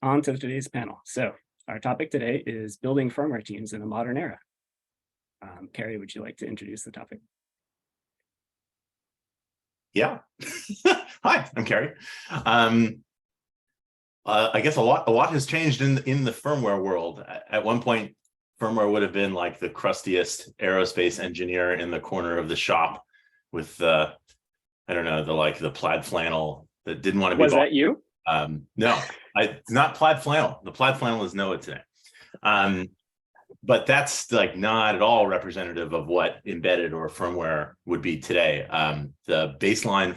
On to today's panel. So our topic today is building firmware teams in a modern era. Carrie, would you like to introduce the topic? Yeah. Hi, I'm Carrie. I guess a lot has changed in the firmware world. At one point, firmware would have been like the crustiest aerospace engineer in the corner of the shop with I don't know, the plaid flannel that didn't want to be Was bought. that you? No, it's not plaid flannel. The plaid flannel is Noah today. But that's like not at all representative of what embedded or firmware would be today. The baseline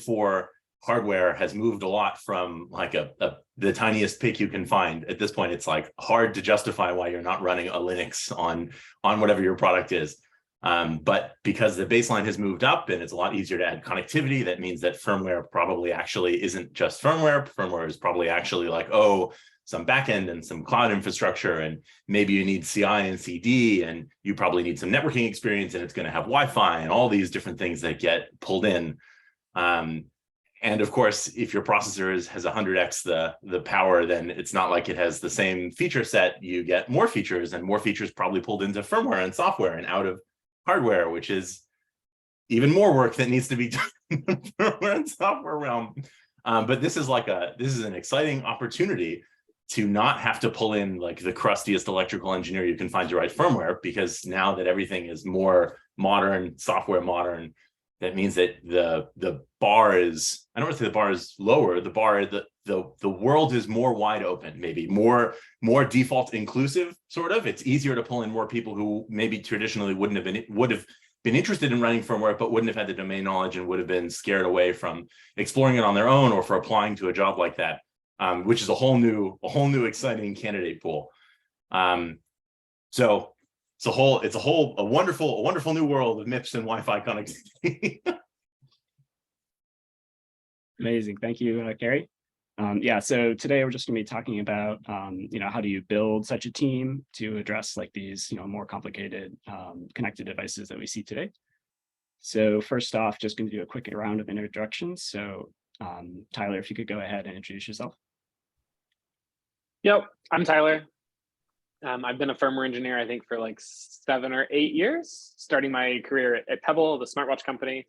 for hardware has moved a lot from like the tiniest PIC you can find. At this point, it's like hard to justify why you're not running a Linux on whatever your product is. But because the baseline has moved up and it's a lot easier to add connectivity, that means that firmware probably actually isn't just firmware. Firmware is probably actually like, oh, some backend and some cloud infrastructure, and maybe you need CI and CD, and you probably need some networking experience, and it's going to have Wi-Fi and all these different things that get pulled in. And of course, if your processor has 100x the power, then it's not like it has the same feature set. You get more features, and more features probably pulled into firmware and software and out of hardware, which is even more work that needs to be done in the firmware and software realm. But this is an exciting opportunity to not have to pull in like the crustiest electrical engineer you can find to write firmware, because now that everything is more modern, software modern, that means that the bar is, I don't want to say the bar is lower, the world is more wide open, maybe more default inclusive, sort of. It's easier to pull in more people who maybe traditionally would have been interested in writing firmware, but wouldn't have had the domain knowledge and would have been scared away from exploring it on their own or for applying to a job like that. Which is a whole new exciting candidate pool. So it's a wonderful new world of MIPS and Wi-Fi connectivity. Amazing, thank you, Carrie. Yeah, so today we're just going to be talking about how do you build such a team to address like these more complicated connected devices that we see today. So first off, just going to do a quick round of introductions. So Tyler, if you could go ahead and introduce yourself. Yep, I'm Tyler. I've been a firmware engineer, I think, for like 7 or 8 years, starting my career at Pebble, the smartwatch company,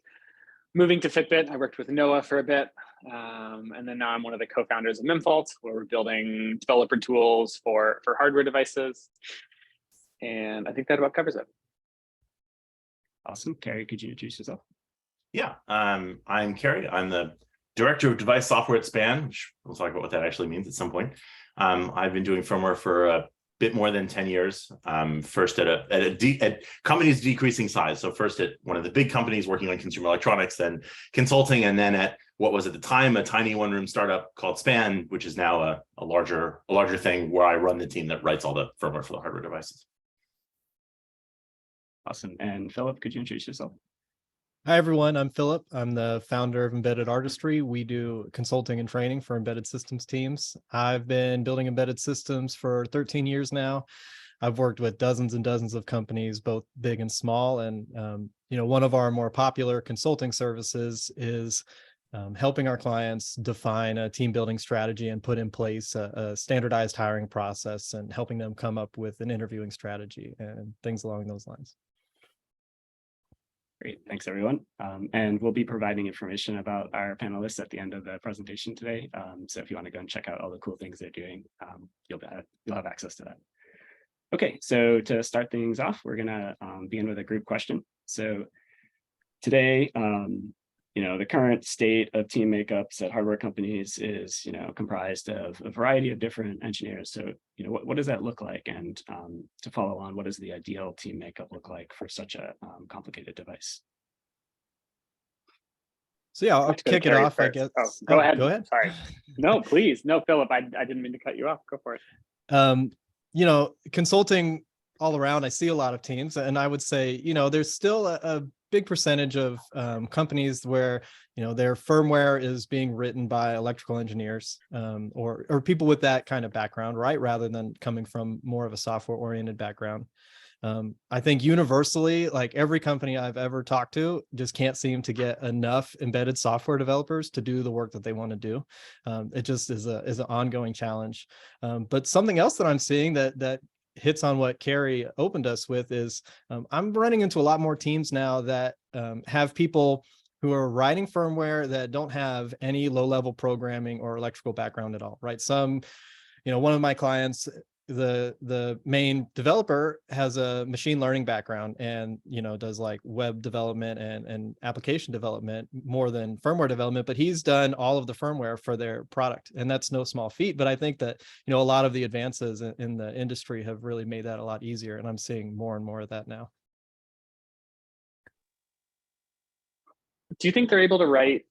moving to Fitbit. I worked with Noah for a bit, and then now I'm one of the co-founders of Mimfault, where we're building developer tools for hardware devices. And I think that about covers it. Awesome. Carrie, could you introduce yourself? Yeah, I'm Carrie. I'm the Director of Device Software at Span, which we'll talk about what that actually means at some point. I've been doing firmware for a bit more than 10 years. First at companies decreasing size. So first at one of the big companies working on consumer electronics, then consulting, and then at what was at the time a tiny one-room startup called Span, which is now a larger thing where I run the team that writes all the firmware for the hardware devices. Awesome. And Philip, could you introduce yourself? Hi, everyone. I'm Philip. I'm the founder of Embedded Artistry. We do consulting and training for embedded systems teams. I've been building embedded systems for 13 years now. I've worked with dozens and dozens of companies, both big and small. And, one of our more popular consulting services is helping our clients define a team building strategy and put in place a standardized hiring process, and helping them come up with an interviewing strategy and things along those lines. Great, thanks everyone. And we'll be providing information about our panelists at the end of the presentation today. So if you want to go and check out all the cool things they're doing, you'll have access to that. Okay, so to start things off, we're gonna begin with a group question. So today, the current state of team makeups at hardware companies is, comprised of a variety of different engineers. So, what does that look like? And to follow on, what does the ideal team makeup look like for such a complicated device? So yeah, I'll kick it off, I guess. Oh, go ahead. Go ahead. Sorry. No, please. No, Philip, I didn't mean to cut you off. Go for it. Consulting all around, I see a lot of teams, and I would say, there's still a big percentage of companies where their firmware is being written by electrical engineers or people with that kind of background, right, rather than coming from more of a software oriented background. I think universally, like every company I've ever talked to just can't seem to get enough embedded software developers to do the work that they want to do. It just is an ongoing challenge. But something else that I'm seeing that hits on what Carrie opened us with is I'm running into a lot more teams now that have people who are writing firmware that don't have any low-level programming or electrical background at all, right? One of my clients, the main developer has a machine learning background and does like web development and application development more than firmware development, but he's done all of the firmware for their product, and that's no small feat. But I think that a lot of the advances in the industry have really made that a lot easier, and I'm seeing more and more of that now. Do you think they're able to write,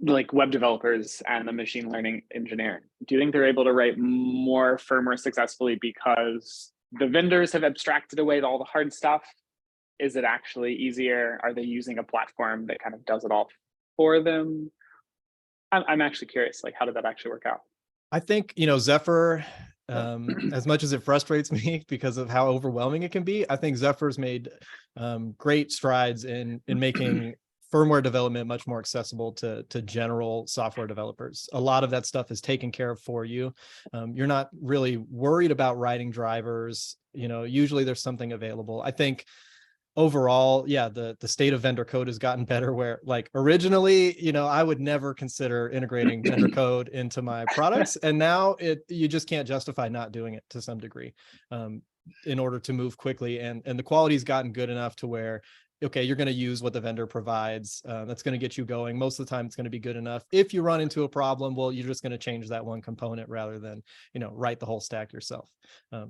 like web developers and the machine learning engineer, do you think they're able to write more firmware successfully because the vendors have abstracted away all the hard stuff? Is it actually easier? Are they using a platform that kind of does it all for them? I'm actually curious, like, how did that actually work out? I think, Zephyr, as much as it frustrates me because of how overwhelming it can be, I think Zephyr's made great strides in making firmware development much more accessible to general software developers. A lot of that stuff is taken care of for you. You're not really worried about writing drivers. Usually there's something available. I think overall, yeah, the state of vendor code has gotten better, where like originally, I would never consider integrating vendor code into my products. And now you just can't justify not doing it to some degree in order to move quickly. And the quality's gotten good enough to where, okay, you're going to use what the vendor provides. That's going to get you going. Most of the time, it's going to be good enough. If you run into a problem, well, you're just going to change that one component rather than, write the whole stack yourself.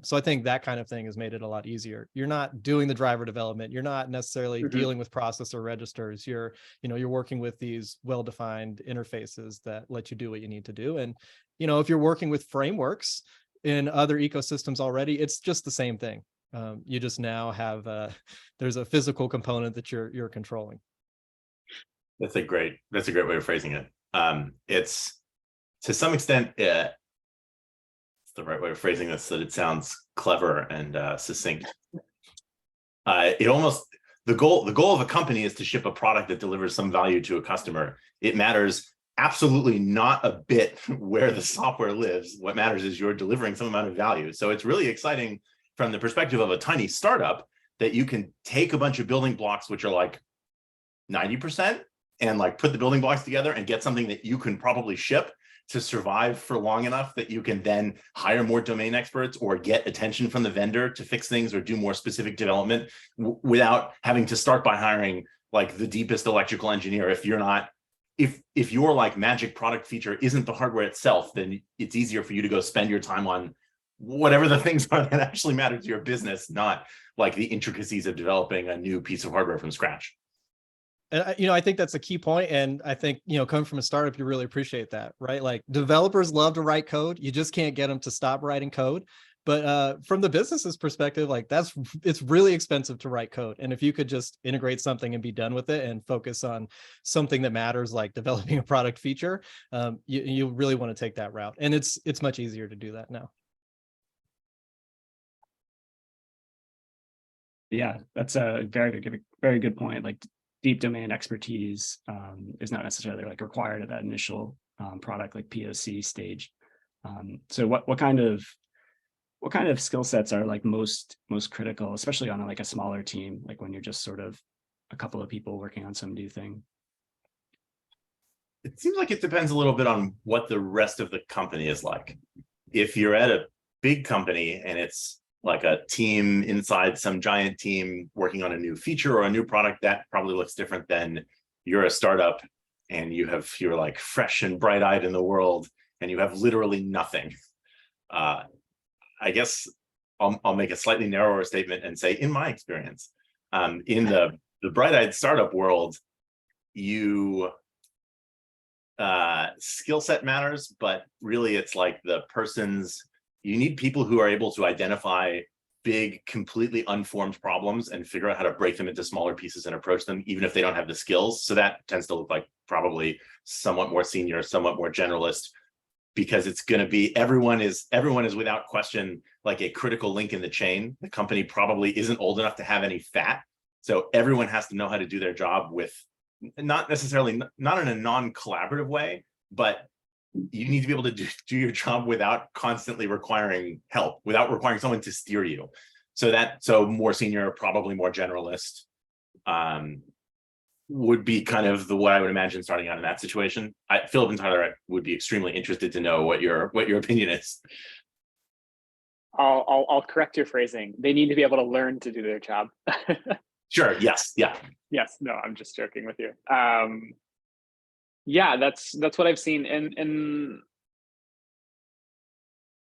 So I think that kind of thing has made it a lot easier. You're not doing the driver development. You're not necessarily dealing with processor registers. You're working with these well-defined interfaces that let you do what you need to do. And, if you're working with frameworks in other ecosystems already, it's just the same thing. You just now have there's a physical component that you're controlling. That's a great way of phrasing it. It's to some extent it's the right way of phrasing this, that it sounds clever and succinct. The goal of a company is to ship a product that delivers some value to a customer. It matters absolutely not a bit where the software lives. What matters is you're delivering some amount of value. So it's really exciting from the perspective of a tiny startup that you can take a bunch of building blocks, which are like 90%, and like put the building blocks together and get something that you can probably ship to survive for long enough that you can then hire more domain experts or get attention from the vendor to fix things or do more specific development without having to start by hiring like the deepest electrical engineer. If your like magic product feature isn't the hardware itself, then it's easier for you to go spend your time on whatever the things are that actually matter to your business, not like the intricacies of developing a new piece of hardware from scratch. And I think that's a key point. And I think, coming from a startup, you really appreciate that, right? Like developers love to write code. You just can't get them to stop writing code. But from the business's perspective, like it's really expensive to write code. And if you could just integrate something and be done with it and focus on something that matters, like developing a product feature, you really want to take that route. And it's much easier to do that now. Yeah, that's a very good point. Like deep domain expertise is not necessarily like required at that initial product like POC stage. So what kind of skill sets are like most critical, especially on like a smaller team, like when you're just sort of a couple of people working on some new thing? It seems like it depends a little bit on what the rest of the company is like. If you're at a big company and it's like a team inside some giant team working on a new feature or a new product, that probably looks different than you're a startup and you're like fresh and bright-eyed in the world and you have literally nothing. I guess I'll make a slightly narrower statement and say, in my experience, in the bright-eyed startup world, skill set matters, but really it's like you need people who are able to identify big, completely unformed problems and figure out how to break them into smaller pieces and approach them, even if they don't have the skills. So that tends to look like probably somewhat more senior, somewhat more generalist, because it's going to be everyone is without question like a critical link in the chain. The company probably isn't old enough to have any fat, so everyone has to know how to do their job with not necessarily not in a non-collaborative way, but you need to be able to do your job without constantly requiring help, without requiring someone to steer you. So more senior, probably more generalist, would be kind of the way I would imagine starting out in that situation. Philip and Tyler would be extremely interested to know what your opinion is. I'll correct your phrasing. They need to be able to learn to do their job. Sure. Yes. Yeah. Yes. No, I'm just joking with you. Yeah, that's what I've seen. And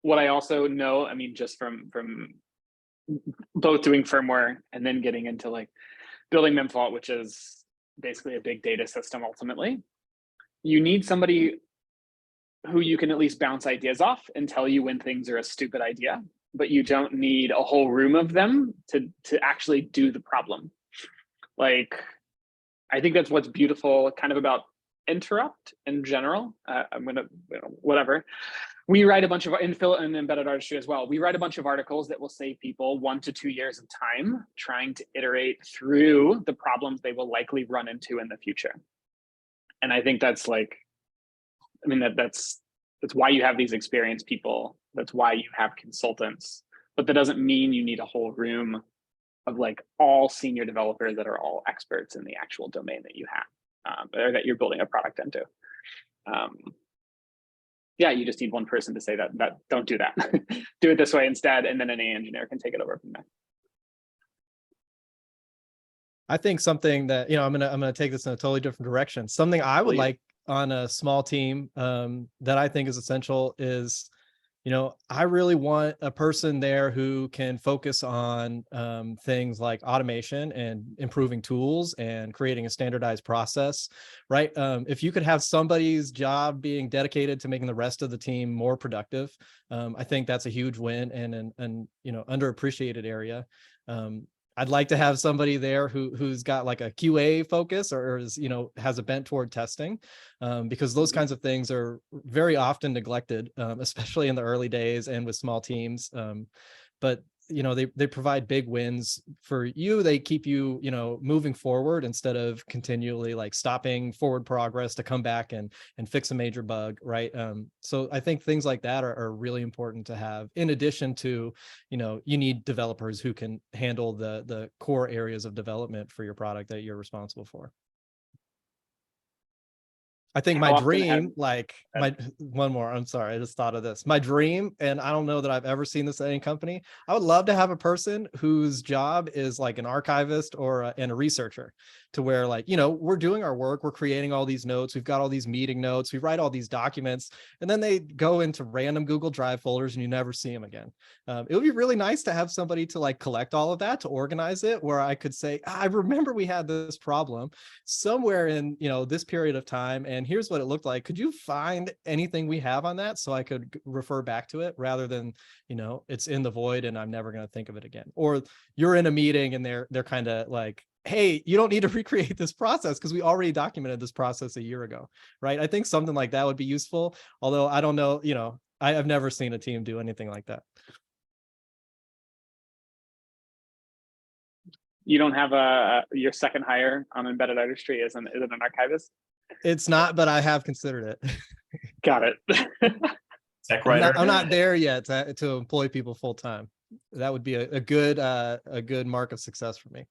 what I also know, I mean, just from both doing firmware and then getting into like building Memfault, which is basically a big data system ultimately, you need somebody who you can at least bounce ideas off and tell you when things are a stupid idea, but you don't need a whole room of them to actually do the problem. Like, I think that's what's beautiful kind of about Interrupt in general. I'm gonna, whatever. We write a bunch of, in embedded artistry as well, we write a bunch of articles that will save people 1 to 2 years of time trying to iterate through the problems they will likely run into in the future. And I think that's like, I mean, that's why you have these experienced people. That's why you have consultants, but that doesn't mean you need a whole room of like all senior developers that are all experts in the actual domain that you have, or that you're building a product into. Yeah, you just need one person to say that don't do that. Do it this way instead, and then any engineer can take it over from there. I think something that, you know, I'm gonna take this in a totally different direction. Something I would like on a small team that I think is essential is, you know, I really want a person there who can focus on things like automation and improving tools and creating a standardized process, right? If you could have somebody's job being dedicated to making the rest of the team more productive, I think that's a huge win and you know, underappreciated area. I'd like to have somebody there who's got like a QA focus or is, you know, has a bent toward testing, because those kinds of things are very often neglected, especially in the early days and with small teams. But you know, they provide big wins for you. They keep you, you know, moving forward instead of continually like stopping forward progress to come back and fix a major bug, right? So I think things like that are really important to have, in addition to, you know, you need developers who can handle the core areas of development for your product that you're responsible for. I think my dream, one more, I'm sorry, I just thought of this. My dream, and I don't know that I've ever seen this at any company, I would love to have a person whose job is like an archivist or and a researcher, to where like, you know, we're doing our work, we're creating all these notes, we've got all these meeting notes, we write all these documents, and then they go into random Google Drive folders and you never see them again. It would be really nice to have somebody to like collect all of that, to organize it, where I could say, I remember we had this problem somewhere in, you know, this period of time, and here's what it looked like. Could you find anything we have on that so I could refer back to it, rather than, you know, it's in the void and I'm never going to think of it again? Or you're in a meeting and they're kind of like, hey, you don't need to recreate this process because we already documented this process a year ago, right? I think something like that would be useful. Although I don't know, you know, I've never seen a team do anything like that. You don't have your second hire on embedded artistry is an archivist? It's not, but I have considered it. Got it. Tech writer. I'm not there yet to employ people full time. That would be a good mark of success for me.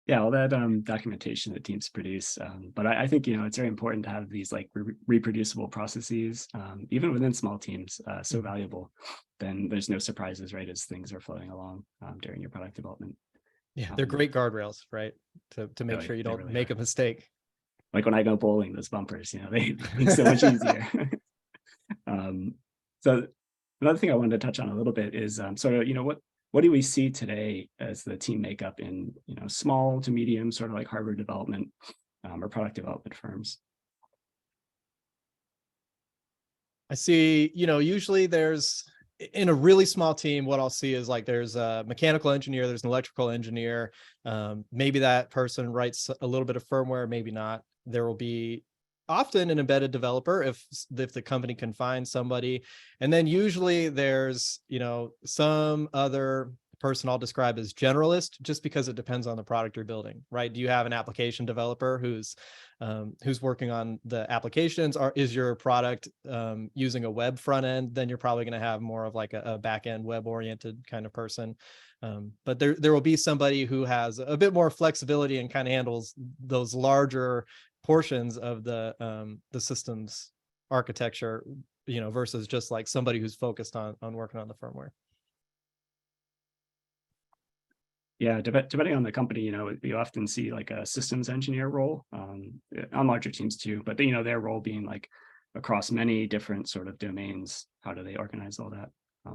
Yeah, all that documentation that teams produce. But I think, you know, it's very important to have these like reproducible processes, even within small teams, so valuable. Then there's no surprises, right, as things are flowing along during your product development. Yeah, they're great guardrails, right? To make sure you don't really make a mistake. Like when I go bowling, those bumpers, you know, they make so much easier. So another thing I wanted to touch on a little bit is sort of, you know, what do we see today as the team makeup in, you know, small to medium, sort of like hardware development or product development firms? I see, you know, usually there's, in a really small team, what I'll see is like there's a mechanical engineer, there's an electrical engineer. Maybe that person writes a little bit of firmware, maybe not. There will be often an embedded developer if the company can find somebody. And then usually there's, some other person I'll describe as generalist, just because it depends on the product you're building, right? Do you have an application developer who's working on the applications, or is your product using a web front end? Then you're probably going to have more of like a back end web oriented kind of person. But there will be somebody who has a bit more flexibility and kind of handles those larger portions of the systems architecture, versus just like somebody who's focused on working on the firmware. Yeah, depending on the company, you often see like a systems engineer role on larger teams too, but their role being like across many different sort of domains. How do they organize all that? I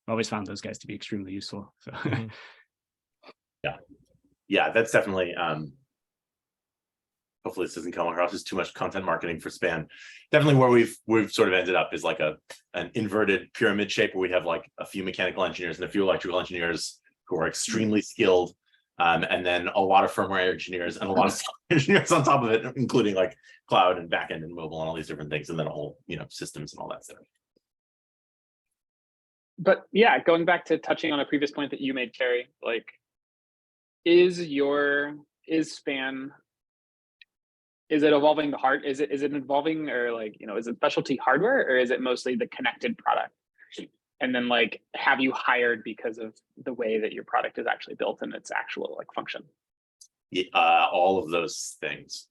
always found those guys to be extremely useful. So. Mm-hmm. Yeah, that's definitely, hopefully this doesn't come across as too much content marketing for Span. Definitely where we've sort of ended up is like an inverted pyramid shape where we have like a few mechanical engineers and a few electrical engineers who are extremely skilled, and then a lot of firmware engineers and a lot of software engineers on top of it, including like cloud and backend and mobile and all these different things, and then a whole, systems and all that stuff. But yeah, going back to touching on a previous point that you made, Carrie, like, is Span, is it evolving the hard? Is it involving, or like, is it specialty hardware, or is it mostly the connected product? And then like, have you hired because of the way that your product is actually built and its actual like function? Yeah, all of those things,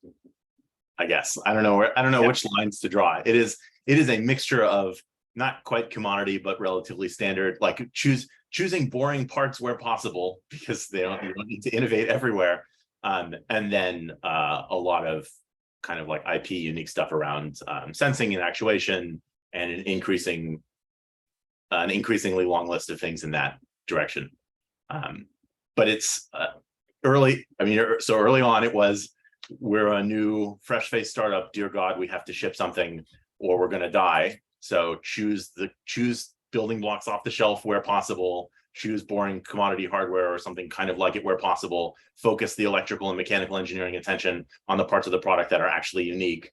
I guess. I don't know which lines to draw. It is a mixture of not quite commodity, but relatively standard, like choosing boring parts where possible, because you don't need to innovate everywhere. And then a lot of kind of like IP unique stuff around sensing and actuation, and an increasingly long list of things in that direction. But it's early. I mean, so early on it was, we're a new fresh-faced startup. Dear God, we have to ship something or we're going to die. So choose building blocks off the shelf where possible, choose boring commodity hardware or something kind of like it where possible, focus the electrical and mechanical engineering attention on the parts of the product that are actually unique,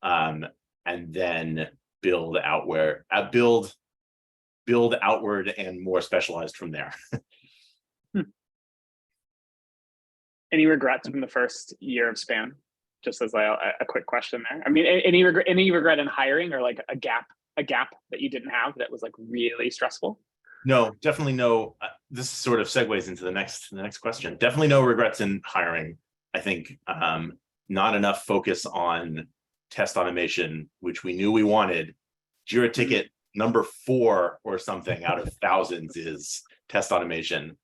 and then build outward and more specialized from there. Any regrets from the first year of Span? Just as a quick question there. I mean, any regret in hiring, or like a gap that you didn't have that was like really stressful? No, definitely no. This sort of segues into the next question. Definitely no regrets in hiring. I think not enough focus on test automation, which we knew we wanted. Jira ticket number 4 or something out of thousands is test automation.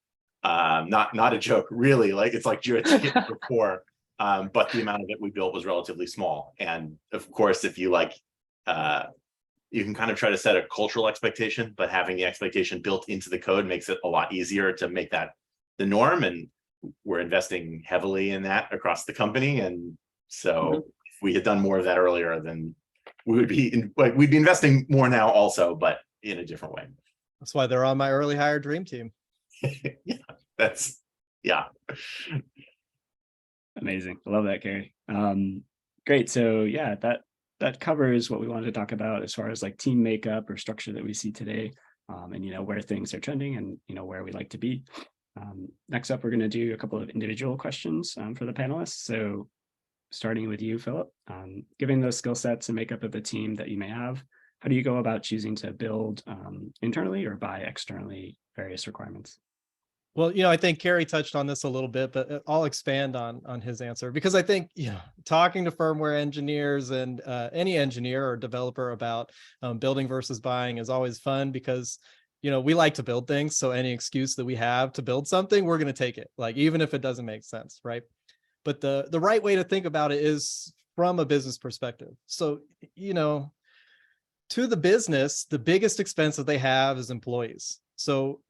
Not a joke, really. Like, it's like Jira ticket number 4, but the amount of it we built was relatively small. And of course, if you like, you can kind of try to set a cultural expectation, but having the expectation built into the code makes it a lot easier to make that the norm. And we're investing heavily in that across the company. And so if we had done more of that earlier, then we'd be investing more now also, but in a different way. That's why they're on my early hire dream team. Yeah. Amazing. I love that, Carrie. Great. So yeah, that covers what we wanted to talk about as far as like team makeup or structure that we see today, and where things are trending, and where we like to be. Next up, we're going to do a couple of individual questions for the panelists. So starting with you, Philip, given those skill sets and makeup of the team that you may have, how do you go about choosing to build internally or buy externally various requirements? Well, I think Carrie touched on this a little bit, but I'll expand on his answer, because I think, talking to firmware engineers and any engineer or developer about building versus buying is always fun, because, we like to build things. So any excuse that we have to build something, we're going to take it, like, even if it doesn't make sense, right? But the right way to think about it is from a business perspective. So, to the business, the biggest expense that they have is employees. So,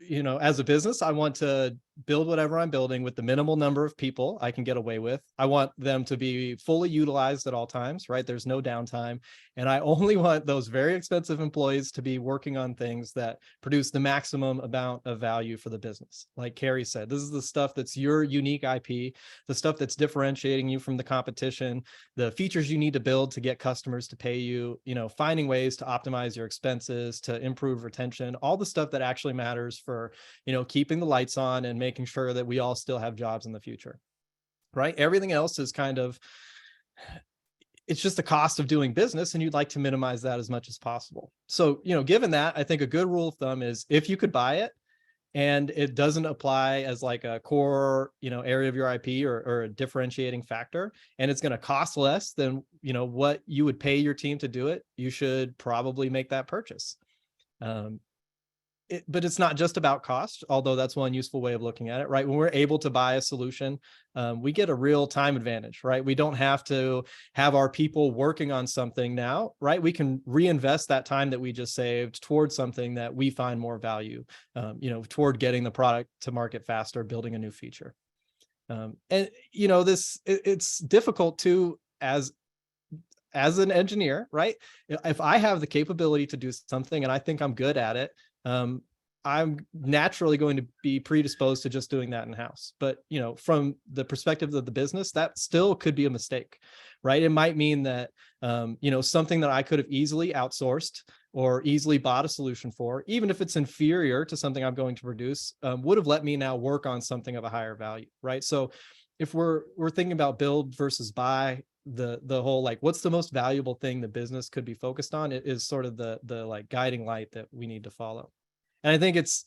as a business, I want to build whatever I'm building with the minimal number of people I can get away with. I want them to be fully utilized at all times, right? There's no downtime. And I only want those very expensive employees to be working on things that produce the maximum amount of value for the business. Like Carrie said, this is the stuff that's your unique IP, the stuff that's differentiating you from the competition, the features you need to build to get customers to pay you, finding ways to optimize your expenses, to improve retention, all the stuff that actually matters for, keeping the lights on and making sure that we all still have jobs in the future, right? Everything else is kind of, it's just the cost of doing business, and you'd like to minimize that as much as possible. So, given that, I think a good rule of thumb is if you could buy it and it doesn't apply as like a core, area of your IP or a differentiating factor, and it's going to cost less than, what you would pay your team to do it, you should probably make that purchase. But it's not just about cost, although that's one useful way of looking at it, right? When we're able to buy a solution, we get a real time advantage, right? We don't have to have our people working on something now, right? We can reinvest that time that we just saved towards something that we find more value, toward getting the product to market faster, building a new feature. It's difficult to, as an engineer, right? If I have the capability to do something and I think I'm good at it, I'm naturally going to be predisposed to just doing that in-house. But, from the perspective of the business, that still could be a mistake, right? It might mean that, something that I could have easily outsourced or easily bought a solution for, even if it's inferior to something I'm going to produce, would have let me now work on something of a higher value, right? So if we're thinking about build versus buy, the whole, like, what's the most valuable thing the business could be focused on, it is sort of the like guiding light that we need to follow. And I think it's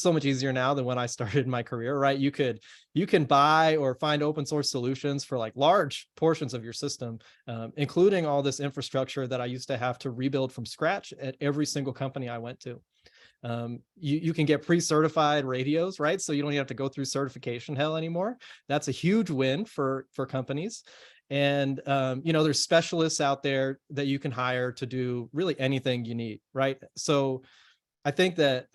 so much easier now than when I started my career, right? You can buy or find open source solutions for like large portions of your system, including all this infrastructure that I used to have to rebuild from scratch at every single company I went to. You can get pre-certified radios, right? So you don't even have to go through certification hell anymore. That's a huge win for companies. And, there's specialists out there that you can hire to do really anything you need, right? So I think that,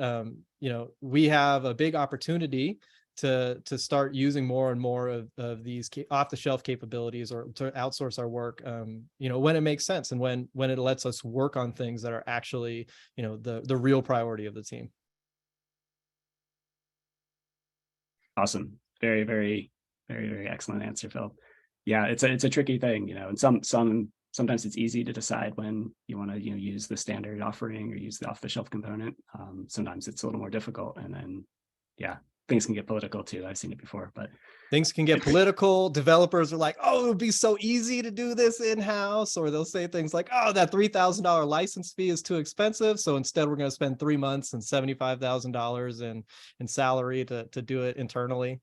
we have a big opportunity to start using more and more of these off-the-shelf capabilities, or to outsource our work, when it makes sense, and when it lets us work on things that are actually, the real priority of the team. Awesome. Very, very, very, very excellent answer, Phil. Yeah, it's a tricky thing, and sometimes it's easy to decide when you want to, use the standard offering or use the off-the-shelf component. Sometimes it's a little more difficult, and then, yeah, things can get political too. I've seen it before, but things can get political. Developers are like, oh, it would be so easy to do this in-house, or they'll say things like, oh, that $3,000 license fee is too expensive, so instead we're going to spend 3 months and $75,000 in salary to do it internally.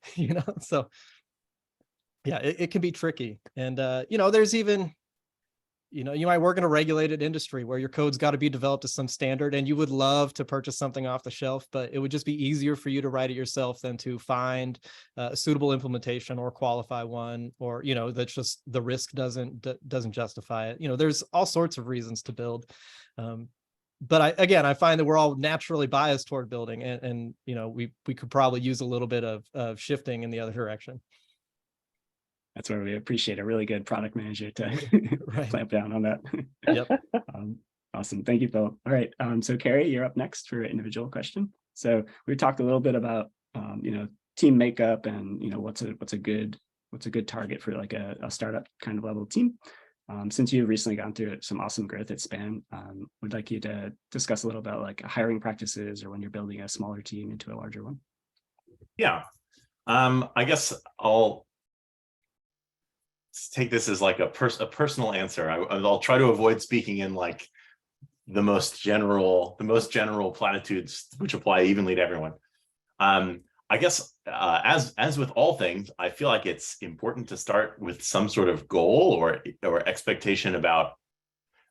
So yeah, it can be tricky. And there's even, you might work in a regulated industry where your code's got to be developed to some standard, and you would love to purchase something off the shelf, but it would just be easier for you to write it yourself than to find a suitable implementation or qualify one, or, that's just the risk doesn't justify it. There's all sorts of reasons to build. But I find that we're all naturally biased toward building, and we could probably use a little bit of shifting in the other direction. That's where we appreciate a really good product manager to Right. clamp down on that. Yep. Awesome. Thank you, Phil. All right. So Carrie, you're up next for an individual question. So we talked a little bit about, team makeup and, what's a good target for like a startup kind of level team. Since you've recently gone through some awesome growth at Span, we'd like you to discuss a little about like hiring practices, or when you're building a smaller team into a larger one. Yeah. I guess I'll take this as like a personal answer. I'll try to avoid speaking in like the most general platitudes, which apply evenly to everyone. I guess as with all things, I feel like it's important to start with some sort of goal or expectation about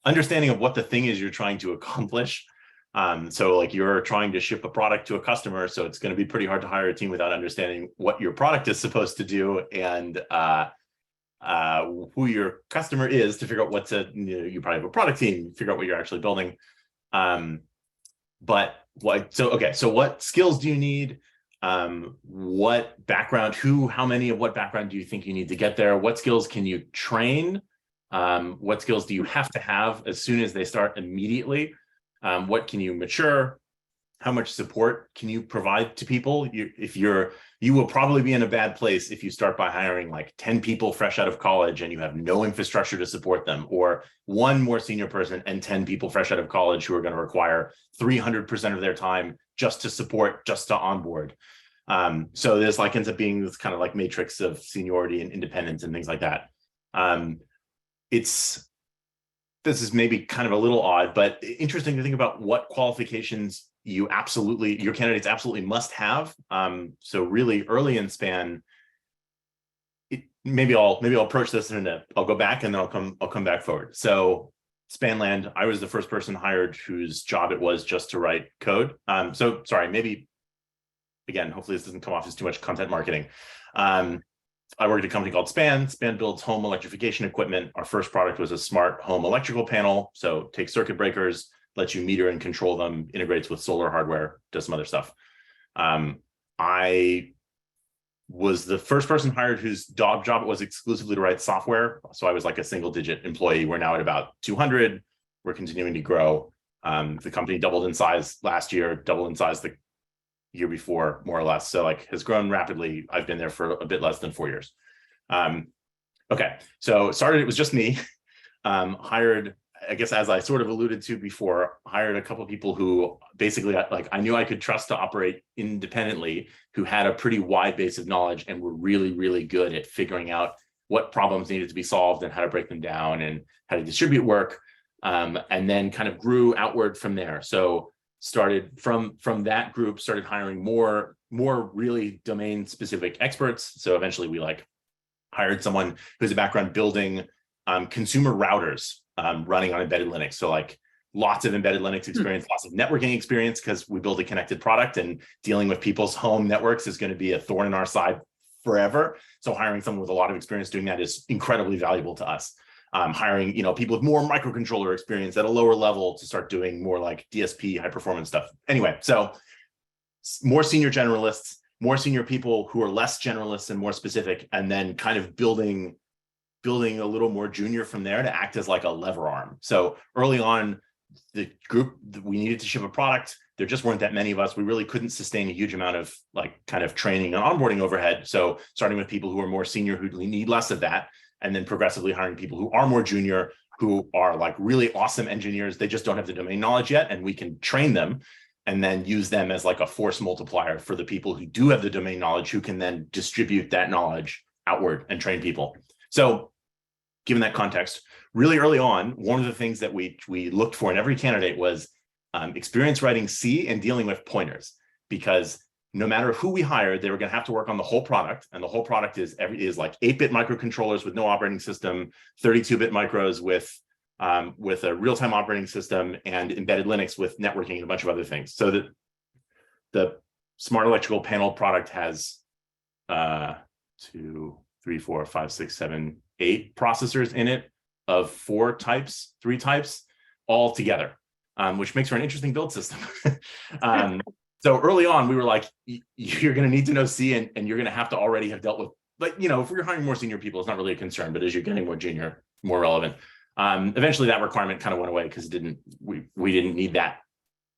understanding of what the thing is you're trying to accomplish. So like you're trying to ship a product to a customer, so it's going to be pretty hard to hire a team without understanding what your product is supposed to do, and who your customer is, to figure out you probably have a product team, figure out what you're actually building. So what skills do you need? What background, how many of what background do you think you need to get there? What skills can you train? What skills do you have to have as soon as they start immediately? What can you mature? How much support can you provide to people? You will probably be in a bad place if you start by hiring like 10 people fresh out of college and you have no infrastructure to support them, or one more senior person and 10 people fresh out of college who are going to require 300% of their time just to support, just to onboard. So this like ends up being this kind of like matrix of seniority and independence and things like that. This is maybe kind of a little odd, but interesting to think about what qualifications your candidates absolutely must have. So really early in span, maybe I'll approach this and I'll go back and then I'll come back forward. So Spanland, I was the first person hired whose job it was just to write code. So sorry, maybe again, hopefully this doesn't come off as too much content marketing. I worked at a company called Span. Span builds home electrification equipment. Our first product was a smart home electrical panel. So takes circuit breakers, lets you meter and control them, integrates with solar hardware, does some other stuff. I was the first person hired whose job was exclusively to write software. So I was like a single digit employee. We're now at about 200. We're continuing to grow. The company doubled in size last year, doubled in size the year before, more or less. So like has grown rapidly. I've been there for a bit less than 4 years. Okay, so it was just me. Hired, I guess, as I sort of alluded to before, hired a couple of people who basically like I knew I could trust to operate independently, who had a pretty wide base of knowledge and were really, really good at figuring out what problems needed to be solved and how to break them down and how to distribute work, and then kind of grew outward from there. So started from that group, started hiring more really domain specific experts. So eventually we like hired someone who has a background building consumer routers running on embedded Linux. So like lots of embedded Linux experience, lots of networking experience, because we build a connected product and dealing with people's home networks is going to be a thorn in our side forever. So hiring someone with a lot of experience doing that is incredibly valuable to us. Hiring, people with more microcontroller experience at a lower level to start doing more like DSP high performance stuff. Anyway, so more senior generalists, more senior people who are less generalists and more specific, and then kind of building a little more junior from there to act as like a lever arm. So early on, the group, we needed to ship a product. There just weren't that many of us. We really couldn't sustain a huge amount of like kind of training and onboarding overhead. So starting with people who are more senior, who need less of that, and then progressively hiring people who are more junior, who are like really awesome engineers. They just don't have the domain knowledge yet, and we can train them and then use them as like a force multiplier for the people who do have the domain knowledge, who can then distribute that knowledge outward and train people. So given that context, really early on, one of the things that we looked for in every candidate was experience writing C and dealing with pointers, because no matter who we hired, they were going to have to work on the whole product. And the whole product is like 8-bit microcontrollers with no operating system, 32-bit micros with a real-time operating system, and embedded Linux with networking and a bunch of other things. So the smart electrical panel product has 2, 3, 4, 5, 6, 7, 8 processors in it of 3 types all together, which makes for an interesting build system. So early on, we were like, you're going to need to know C, and you're going to have to already have dealt with, like, if we're hiring more senior people, it's not really a concern, but as you're getting more junior, more relevant. Eventually that requirement kind of went away because we didn't need that.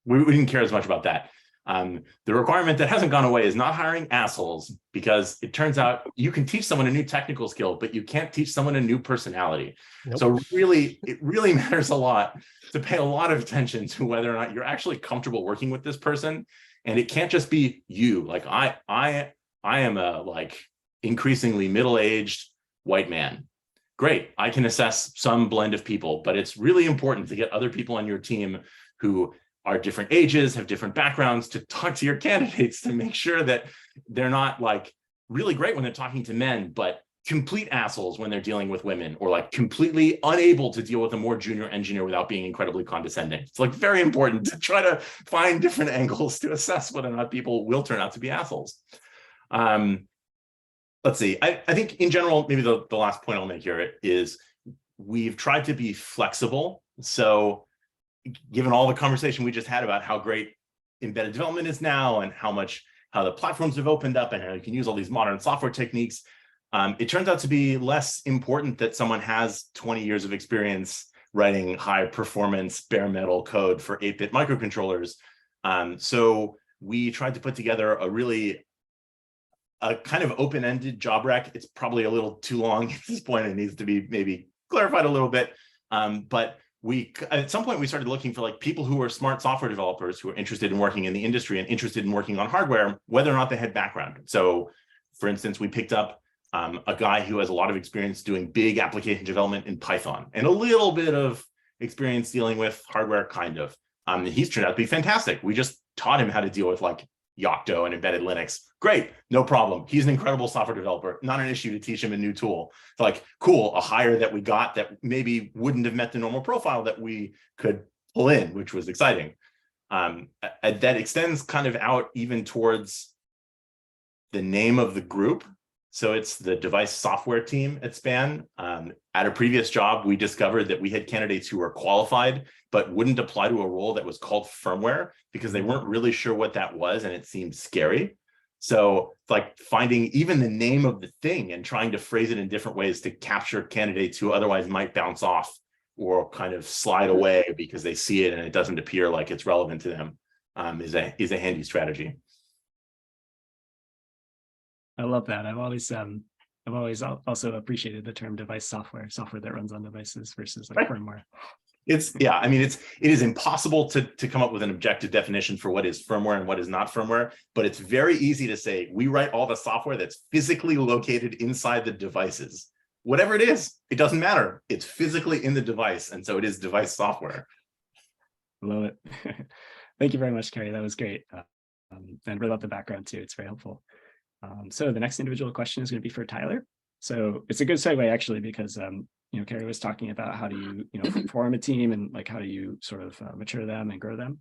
We didn't care as much about that. The requirement that hasn't gone away is not hiring assholes, because it turns out you can teach someone a new technical skill, but you can't teach someone a new personality. Nope. So it really matters a lot to pay a lot of attention to whether or not you're actually comfortable working with this person. And it can't just be you. Like I am a like increasingly middle-aged white man. Great, I can assess some blend of people, but it's really important to get other people on your team who are different ages, have different backgrounds, to talk to your candidates to make sure that they're not like really great when they're talking to men, but complete assholes when they're dealing with women, or like completely unable to deal with a more junior engineer without being incredibly condescending. It's like very important to try to find different angles to assess whether or not people will turn out to be assholes. Let's see. I think in general, maybe the last point I'll make here is we've tried to be flexible. So given all the conversation we just had about how great embedded development is now and how much how the platforms have opened up and how you can use all these modern software techniques. It turns out to be less important that someone has 20 years of experience writing high performance bare metal code for 8-bit microcontrollers. So we tried to put together a kind of open-ended job rec. It's probably a little too long at this point. It needs to be maybe clarified a little bit. But at some point we started looking for like people who were smart software developers who were interested in working in the industry and interested in working on hardware, whether or not they had background. So for instance, we picked up a guy who has a lot of experience doing big application development in Python and a little bit of experience dealing with hardware, kind of. He's turned out to be fantastic. We just taught him how to deal with like Yocto and embedded Linux. Great, no problem. He's an incredible software developer. Not an issue to teach him a new tool. It's like, cool, a hire that we got that maybe wouldn't have met the normal profile that we could pull in, which was exciting. That extends kind of out even towards the name of the group. So it's the device software team at SPAN. At a previous job, we discovered that we had candidates who were qualified, but wouldn't apply to a role that was called firmware because they weren't really sure what that was and it seemed scary. So it's like finding even the name of the thing and trying to phrase it in different ways to capture candidates who otherwise might bounce off or kind of slide away because they see it and it doesn't appear like it's relevant to them is a handy strategy. I love that. I've always also appreciated the term device software that runs on devices versus like firmware. I mean, it is impossible to come up with an objective definition for what is firmware and what is not firmware, but it's very easy to say we write all the software that's physically located inside the devices. Whatever it is, it doesn't matter. It's physically in the device, and so it is device software. Love it. Thank you very much, Carrie. That was great. And really love the background too. It's very helpful. So the next individual question is going to be for Tyler. So it's a good segue actually, because Carrie was talking about how do you form a team and like how do you sort of mature them and grow them.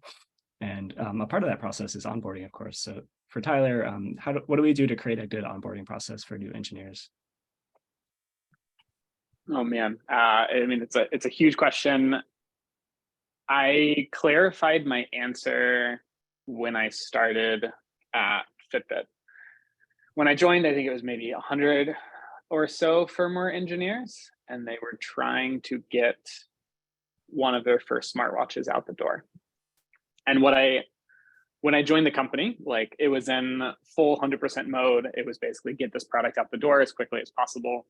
And a part of that process is onboarding, of course. So for Tyler, what do we do to create a good onboarding process for new engineers? Oh man, I mean it's a huge question. I clarified my answer when I started at Fitbit. When I joined, I think it was maybe 100 or so firmware engineers, and they were trying to get one of their first smartwatches out the door. And when I joined the company, like it was in full 100% mode. It was basically get this product out the door as quickly as possible,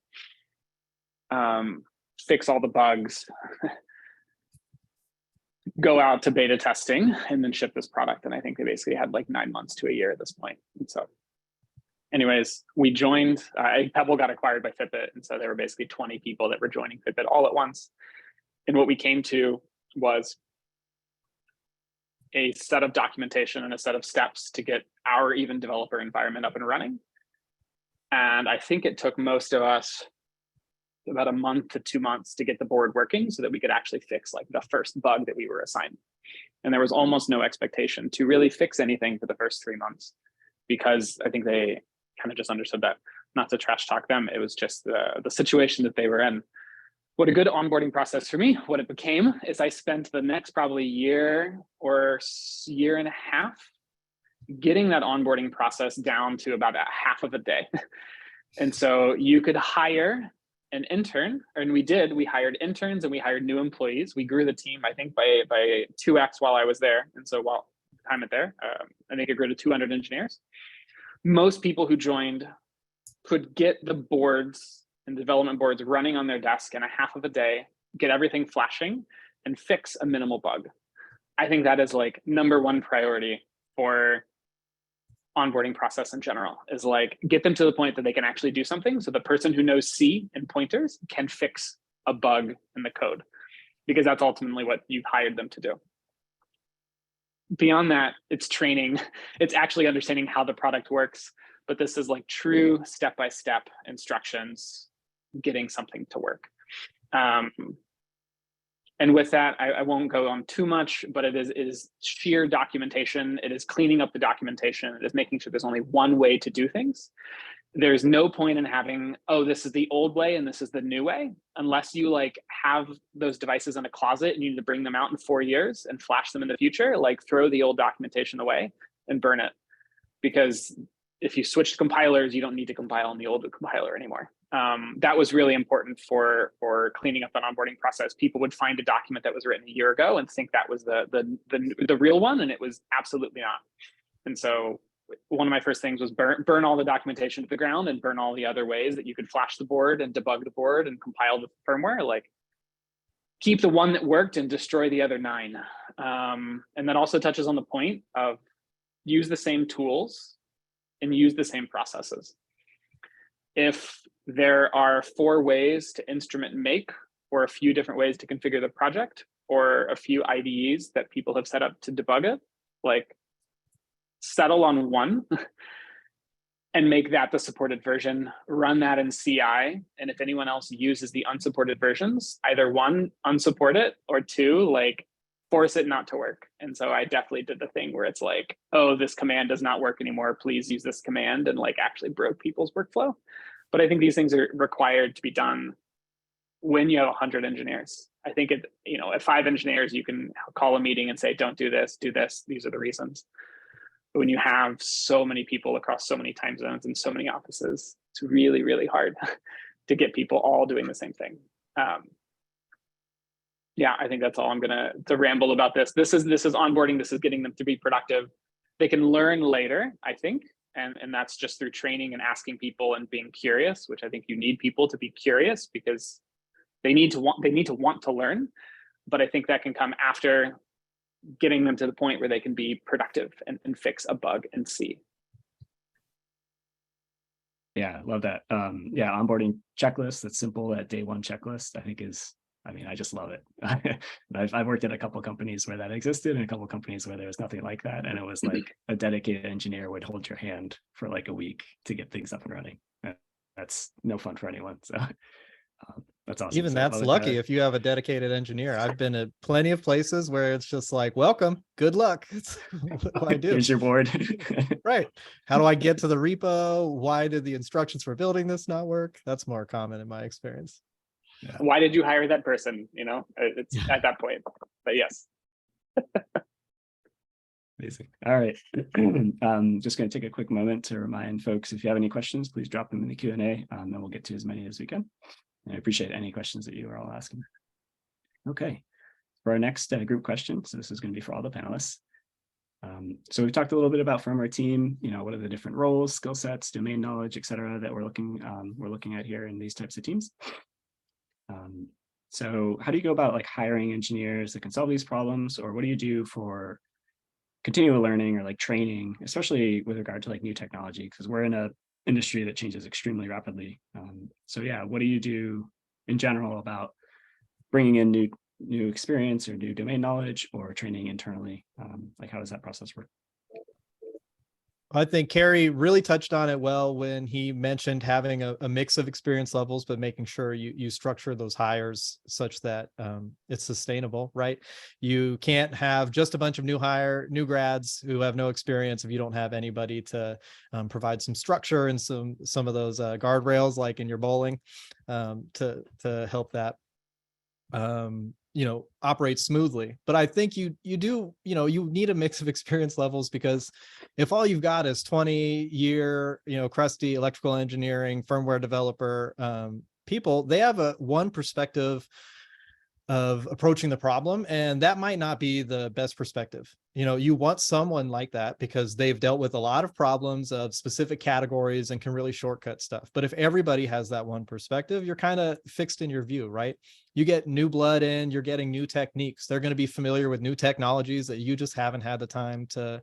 fix all the bugs, go out to beta testing, and then ship this product. And I think they basically had like 9 months to a year at this point. And so anyways, we joined, Pebble got acquired by Fitbit. And so there were basically 20 people that were joining Fitbit all at once. And what we came to was a set of documentation and a set of steps to get our even developer environment up and running. And I think it took most of us about a month to 2 months to get the board working so that we could actually fix like the first bug that we were assigned. And there was almost no expectation to really fix anything for the first 3 months, because I think they kind of just understood that, not to trash talk them, it was just the situation that they were in. What a good onboarding process for me, what it became is I spent the next probably year or year and a half getting that onboarding process down to about a half of a day. And so you could hire an intern, and we hired interns and we hired new employees. We grew the team, I think by 2x while I was there. And so while time at there, I think it grew to 200 engineers. Most people who joined could get the boards and development boards running on their desk in a half of a day, get everything flashing, and fix a minimal bug. I think that is like #1 priority for onboarding process in general, is like get them to the point that they can actually do something. So the person who knows C and pointers can fix a bug in the code, because that's ultimately what you've hired them to do. Beyond that, it's training. It's actually understanding how the product works. But this is like true step-by-step instructions, getting something to work. And with that, I won't go on too much, but it is sheer documentation. It is cleaning up the documentation. It is making sure there's only one way to do things. There's no point in having, oh, this is the old way and this is the new way, unless you like have those devices in a closet and you need to bring them out in 4 years and flash them in the future, like throw the old documentation away and burn it. because if you switch compilers, you don't need to compile on the old compiler anymore. That was really important for cleaning up an onboarding process. People would find a document that was written a year ago and think that was the real one, and it was absolutely not. And so one of my first things was burn all the documentation to the ground and burn all the other ways that you could flash the board and debug the board and compile the firmware. Like, keep the one that worked and destroy the other 9. And that also touches on the point of use the same tools and use the same processes. If there are 4 ways to instrument make, or a few different ways to configure the project, or a few IDEs that people have set up to debug it, like, settle on one and make that the supported version, run that in CI. And if anyone else uses the unsupported versions, either 1, unsupport it, or 2, like, force it not to work. And so I definitely did the thing where it's like, oh, this command does not work anymore, please use this command, and like actually broke people's workflow. But I think these things are required to be done when you have 100 engineers. I think at 5 engineers, you can call a meeting and say, don't do this, these are the reasons. But when you have so many people across so many time zones and so many offices, it's really, really hard to get people all doing the same thing. Yeah, I think that's all I'm gonna ramble about this. This is onboarding. This is getting them to be productive. They can learn later, I think, and that's just through training and asking people and being curious, which I think you need people to be curious because they need to want to learn. But I think that can come after getting them to the point where they can be productive and fix a bug and see. Yeah, love that. Yeah, onboarding checklist, that's simple, that day 1 checklist, I think I just love it. I've worked at a couple of companies where that existed and a couple of companies where there was nothing like that. And it was like a dedicated engineer would hold your hand for like a week to get things up and running. That's no fun for anyone. So that's awesome. Even So that's lucky if you have a dedicated engineer. I've been at plenty of places where it's just like, welcome, good luck. What do I do? Here's your board. Right. How do I get to the repo? Why did the instructions for building this not work? That's more common in my experience. Yeah. Why did you hire that person? It's at that point. But yes. Amazing. All right. Just going to take a quick moment to remind folks, if you have any questions, please drop them in the Q&A, and we'll get to as many as we can. And I appreciate any questions that you are all asking. Okay. For our next group question, so this is going to be for all the panelists. So we've talked a little bit about firmware team, what are the different roles, skill sets, domain knowledge, et cetera, that we're looking at here in these types of teams. So how do you go about like hiring engineers that can solve these problems, or what do you do for continual learning or like training, especially with regard to like new technology, because we're in a industry that changes extremely rapidly. So yeah, what do you do in general about bringing in new experience or new domain knowledge or training internally? Like how does that process work? I think Kerry really touched on it well when he mentioned having a mix of experience levels, but making sure you structure those hires such that it's sustainable, right? You can't have just a bunch of new grads who have no experience if you don't have anybody to provide some structure and some of those guardrails, like in your bowling, to help that operate smoothly. But I think you need a mix of experience levels, because if all you've got is 20-year, crusty electrical engineering, firmware developer people, they have one perspective of approaching the problem, and that might not be the best perspective. You want someone like that because they've dealt with a lot of problems of specific categories and can really shortcut stuff. But if everybody has that one perspective, you're kind of fixed in your view, right? You get new blood in, you're getting new techniques. They're going to be familiar with new technologies that you just haven't had the time to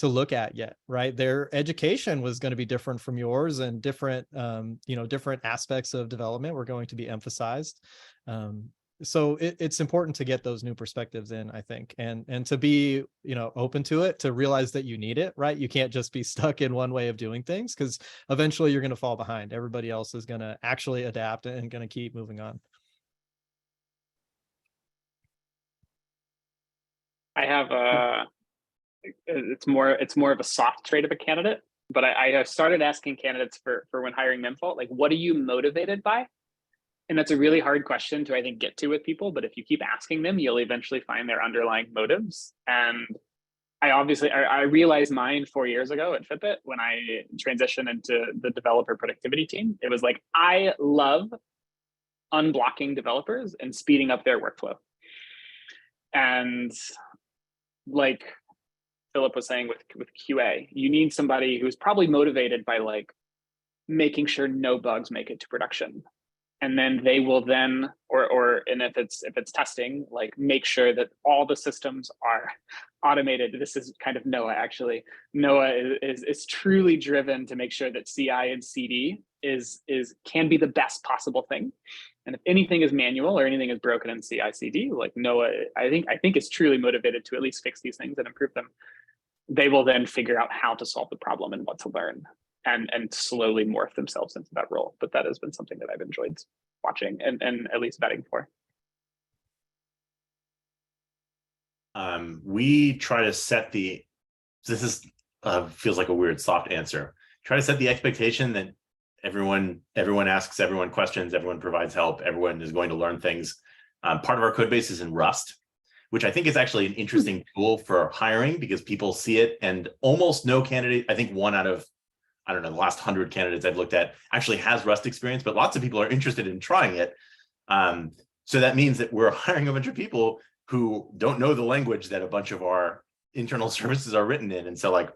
look at yet, right? Their education was going to be different from yours, and different aspects of development were going to be emphasized. So it's important to get those new perspectives in, I think, and to be, open to it, to realize that you need it, right? You can't just be stuck in one way of doing things, because eventually you're going to fall behind. Everybody else is going to actually adapt and going to keep moving on. I have it's more of a soft trait of a candidate, but I have started asking candidates for when hiring them, like, what are you motivated by? And that's a really hard question to, I think, get to with people. But if you keep asking them, you'll eventually find their underlying motives. And I realized mine 4 years ago at Fitbit when I transitioned into the developer productivity team. It was like, I love unblocking developers and speeding up their workflow. And like Philip was saying with QA, you need somebody who's probably motivated by like making sure no bugs make it to production. And then they will then, and if it's testing, like make sure that all the systems are automated. This is kind of Noah, actually. Noah is truly driven to make sure that CI and CD can be the best possible thing. And if anything is manual or anything is broken in CI CD, like Noah, I think is truly motivated to at least fix these things and improve them. They will then figure out how to solve the problem and what to learn, and slowly morph themselves into that role. But that has been something that I've enjoyed watching and at least vetting for. We try to set this is feels like a weird soft answer. Try to set the expectation that everyone asks everyone questions, everyone provides help, everyone is going to learn things. Part of our code base is in Rust, which I think is actually an interesting tool for hiring because people see it, and almost no candidate, I think one out of, I don't know, the last 100 candidates I've looked at actually has Rust experience, but lots of people are interested in trying it. So that means that we're hiring a bunch of people who don't know the language that a bunch of our internal services are written in. And so like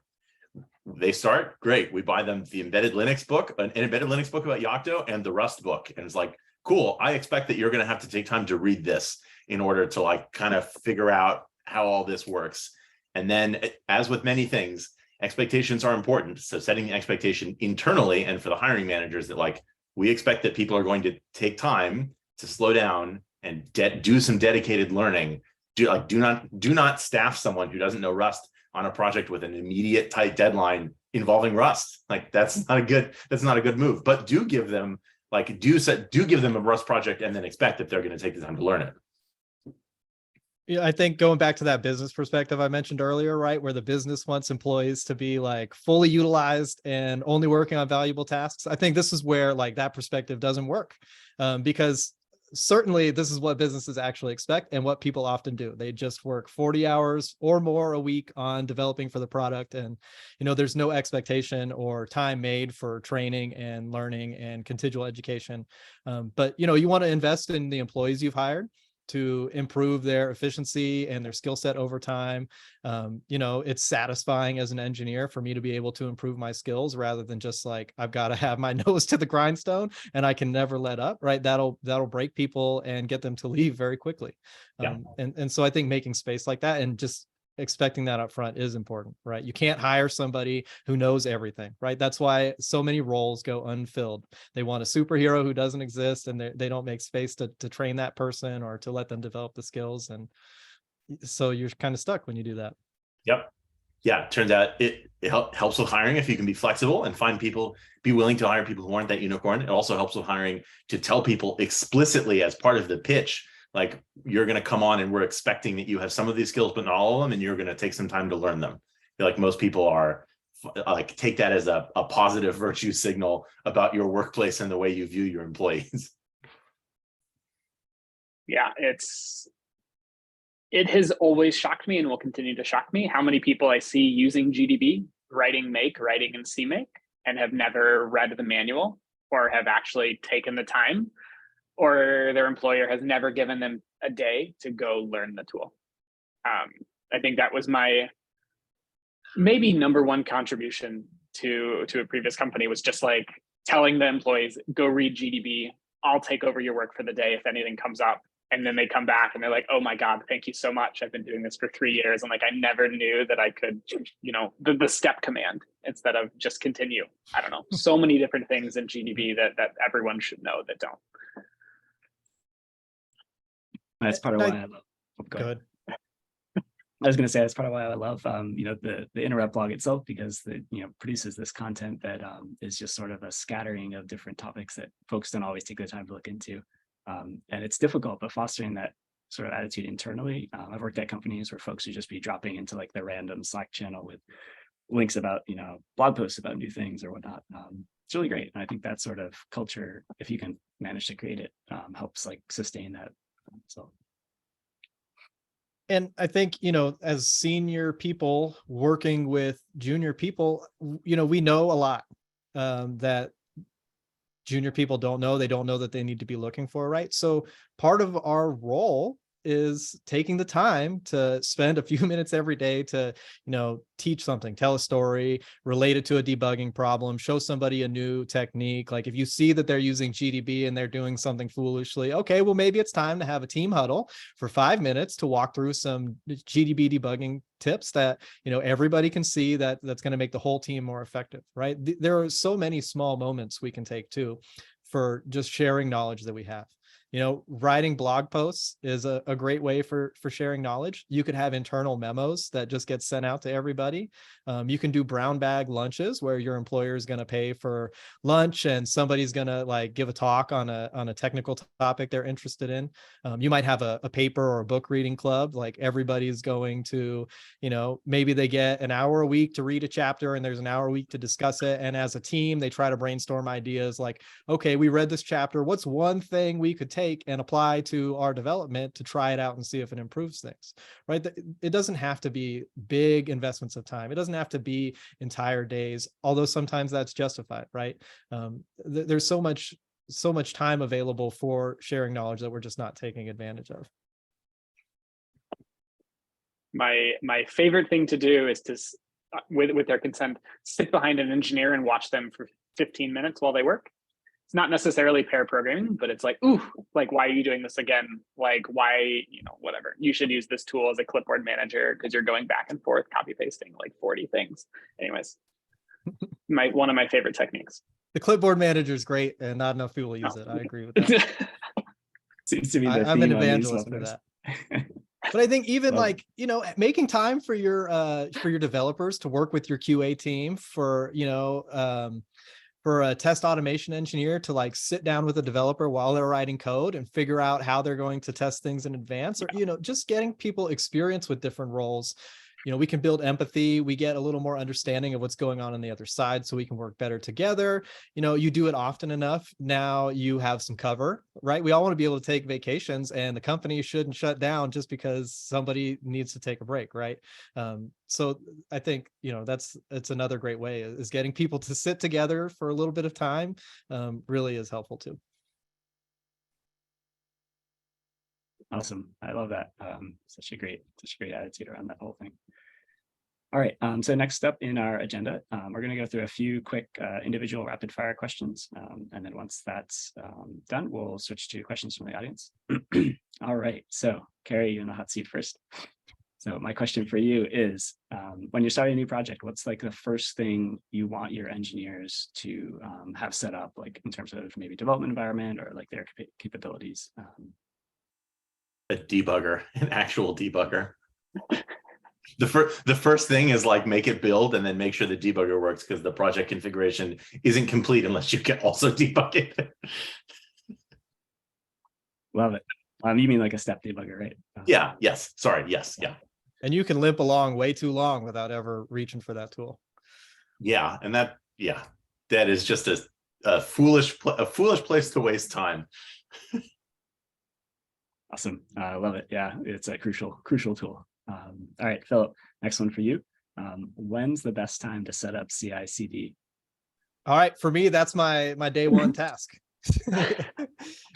they start, great. We buy them the embedded Linux book, an embedded Linux book about Yocto, and the Rust book. And it's like, cool, I expect that you're going to have to take time to read this in order to like kind of figure out how all this works. And then as with many things, expectations are important. So setting the expectation internally and for the hiring managers that like, we expect that people are going to take time to slow down and do some dedicated learning. Do not staff someone who doesn't know Rust on a project with an immediate tight deadline involving Rust. Like that's not a good move. But do give them a Rust project and then expect that they're going to take the time to learn it. Yeah, I think going back to that business perspective I mentioned earlier, right, where the business wants employees to be like fully utilized and only working on valuable tasks. I think this is where like that perspective doesn't work, because certainly this is what businesses actually expect and what people often do. They just work 40 hours or more a week on developing for the product. And, there's no expectation or time made for training and learning and continual education. But, you want to invest in the employees you've hired to improve their efficiency and their skill set over time. It's satisfying as an engineer for me to be able to improve my skills rather than just like, I've got to have my nose to the grindstone and I can never let up, right? That'll break people and get them to leave very quickly. Yeah. And so I think making space like that and just expecting that up front is important, right? You can't hire somebody who knows everything, right? That's why so many roles go unfilled. They want a superhero who doesn't exist, and they don't make space to train that person or to let them develop the skills. And so you're kind of stuck when you do that. Yep. Yeah. It turns out it helps with hiring if you can be flexible and be willing to hire people who aren't that unicorn. It also helps with hiring to tell people explicitly as part of the pitch, like you're going to come on and we're expecting that you have some of these skills, but not all of them. And you're going to take some time to learn them. I feel like most people are like, take that as a positive virtue signal about your workplace and the way you view your employees. Yeah, it has always shocked me and will continue to shock me how many people I see using GDB, writing in CMake, and have never read the manual or have actually taken the time, or their employer has never given them a day to go learn the tool. I think that was my maybe number one contribution to a previous company, was just like telling the employees, go read GDB, I'll take over your work for the day if anything comes up. And then they come back and they're like, oh my God, thank you so much. I've been doing this for 3 years. And like, I never knew that I could, the step command instead of just continue. I don't know. So many different things in GDB that everyone should know that don't. That's part of why I love. Go ahead. I was going to say that's part of why I love, the interrupt blog itself, because it produces this content that is just sort of a scattering of different topics that folks don't always take the time to look into. And it's difficult, but fostering that sort of attitude internally. I've worked at companies where folks would just be dropping into like the random Slack channel with links about, blog posts about new things or whatnot. It's really great. And I think that sort of culture, if you can manage to create it, helps like sustain that. So. And I think, as senior people working with junior people, we know a lot that junior people don't know. They don't know that they need to be looking for, right? So part of our role is taking the time to spend a few minutes every day to, teach something, tell a story, relate it to a debugging problem, show somebody a new technique. Like if you see that they're using GDB and they're doing something foolishly, okay, well, maybe it's time to have a team huddle for 5 minutes to walk through some GDB debugging tips that, everybody can see that's going to make the whole team more effective, right? There are so many small moments we can take too for just sharing knowledge that we have. Writing blog posts is a great way for sharing knowledge. You could have internal memos that just get sent out to everybody. You can do brown bag lunches where your employer is going to pay for lunch and somebody's going to like give a talk on a technical topic they're interested in. You might have a paper or a book reading club. Like everybody's going to, maybe they get an hour a week to read a chapter and there's an hour a week to discuss it. And as a team, they try to brainstorm ideas like, okay, we read this chapter. What's one thing we could take and apply to our development to try it out and see if it improves things, right? It doesn't have to be big investments of time. It doesn't have to be entire days, although sometimes that's justified, right? There's so much time available for sharing knowledge that we're just not taking advantage of. My favorite thing to do is to, with their consent, sit behind an engineer and watch them for 15 minutes while they work. It's not necessarily pair programming, but it's like, ooh, like, why are you doing this again? Like, why, whatever. You should use this tool as a clipboard manager because you're going back and forth, copy pasting like 40 things. Anyways, one of my favorite techniques. The clipboard manager is great and not enough people use it. I agree with that. Seems to be the I'm an theme on these evangelist for webinars. that. But I think even Love like, making time for your developers to work with your QA team for a test automation engineer to like sit down with a developer while they're writing code and figure out how they're going to test things in advance, or, just getting people experience with different roles. We can build empathy. We get a little more understanding of what's going on the other side so we can work better together. You do it often enough. Now you have some cover, right? We all want to be able to take vacations and the company shouldn't shut down just because somebody needs to take a break, right? So I think, it's another great way is getting people to sit together for a little bit of time really is helpful too. Awesome. I love that. Such a great attitude around that whole thing. All right. So next up in our agenda, we're going to go through a few quick individual rapid fire questions. And then once that's done, we'll switch to questions from the audience. All right. So Carrie, you're in the hot seat first. So my question for you is, when you're starting a new project, what's like the first thing you want your engineers to have set up, like in terms of maybe development environment or like their capabilities? A debugger, an actual debugger. The first thing is like make it build and then make sure the debugger works, because the project configuration isn't complete unless you can also debug it. Love it. You mean like a step debugger, right? Yeah. Yes. Sorry. Yes. Yeah. And you can limp along way too long without ever reaching for that tool. Yeah. And that is just a foolish place to waste time. Awesome. I love it. Yeah, it's a crucial tool. All right, Philip, next one for you. When's the best time to set up CI/CD? All right, for me, that's my day one task.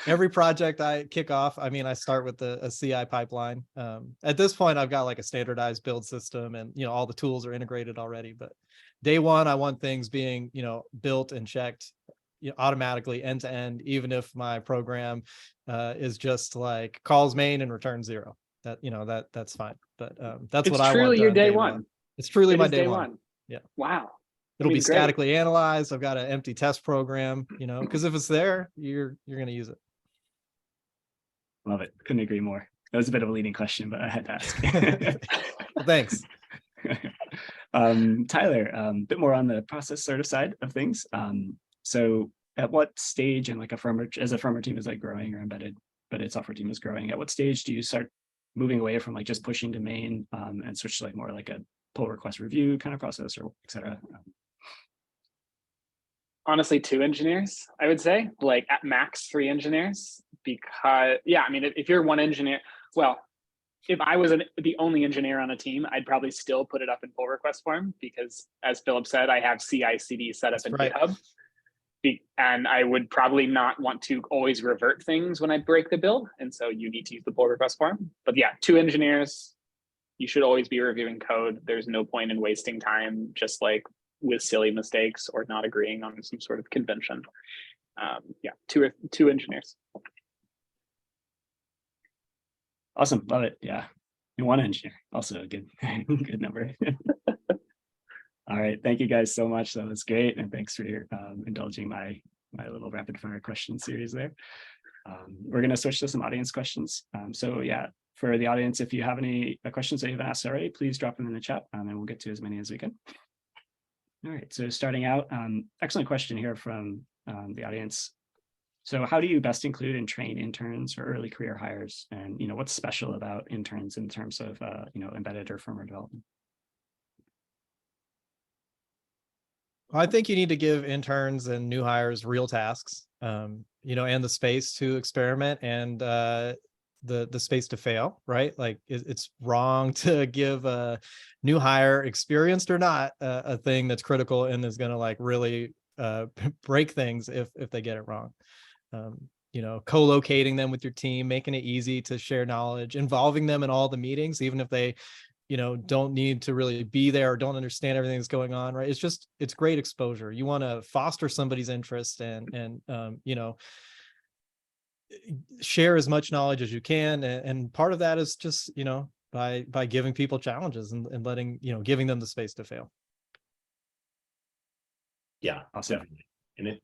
Every project I kick off, I start with a CI pipeline. At this point, I've got like a standardized build system and, all the tools are integrated already. But day one, I want things being, built and checked automatically end to end, even if my program is just like calls main and returns 0. That's fine. But that's what I want. It's truly your day one. It's truly my day one. Yeah. Wow. It'll be statically analyzed. I've got an empty test program, because if it's there, you're going to use it. Love it. Couldn't agree more. That was a bit of a leading question, but I had to ask. Well, thanks. Tyler, a bit more on the process sort of side of things. So at what stage in like as a firmware team is like growing, or embedded software team is growing, at what stage do you start moving away from like just pushing to main and switch to like more like a pull request review kind of process, or et cetera? Honestly, 2 engineers, I would say, like at max 3 engineers, because if you're one engineer, well, if I was the only engineer on a team, I'd probably still put it up in pull request form because, as Philip said, I have CI/CD set up in GitHub. And I would probably not want to always revert things when I break the build. And so you need to use the pull request form. But yeah, 2 engineers, you should always be reviewing code. There's no point in wasting time just like with silly mistakes or not agreeing on some sort of convention. Yeah, two engineers. Awesome, love it. Yeah, and 1 engineer, also a good good number. All right, thank you guys so much. That was great, and thanks for indulging my little rapid fire question series there. We're going to switch to some audience questions. So yeah, for the audience, if you have any questions that you haven't asked already, please drop them in the chat, and we'll get to as many as we can. All right, so starting out, excellent question here from the audience. So how do you best include and train interns or early career hires? And what's special about interns in terms of embedded or firmware development? I think you need to give interns and new hires real tasks, and the space to experiment and the space to fail, right? Like it's wrong to give a new hire, experienced or not, a thing that's critical and is going to like really break things if they get it wrong. Co-locating them with your team, making it easy to share knowledge, involving them in all the meetings, even if they don't need to really be there or don't understand everything that's going on, right? It's great exposure. You want to foster somebody's interest and share as much knowledge as you can. And part of that is just, by giving people challenges and letting, giving them the space to fail. Yeah, awesome. Definitely.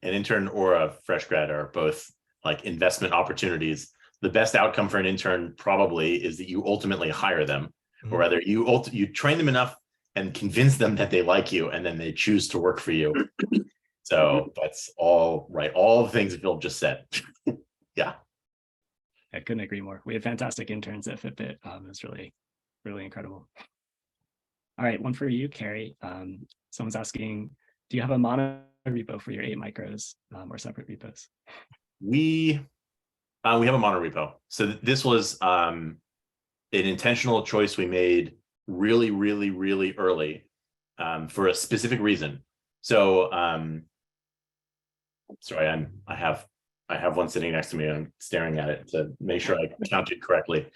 An intern or a fresh grad are both like investment opportunities. The best outcome for an intern probably is that you ultimately hire them. Or rather, you train them enough and convince them that they like you, and then they choose to work for you. So that's all right. All the things that Phil just said. Yeah. I couldn't agree more. We have fantastic interns at Fitbit. It's really, really incredible. All right, one for you, Carrie. Someone's asking, do you have a mono repo for your 8 micros or separate repos? We have a mono repo. So this was an intentional choice we made really, really, really early for a specific reason. So, sorry, I have one sitting next to me and I'm staring at it to make sure I counted correctly.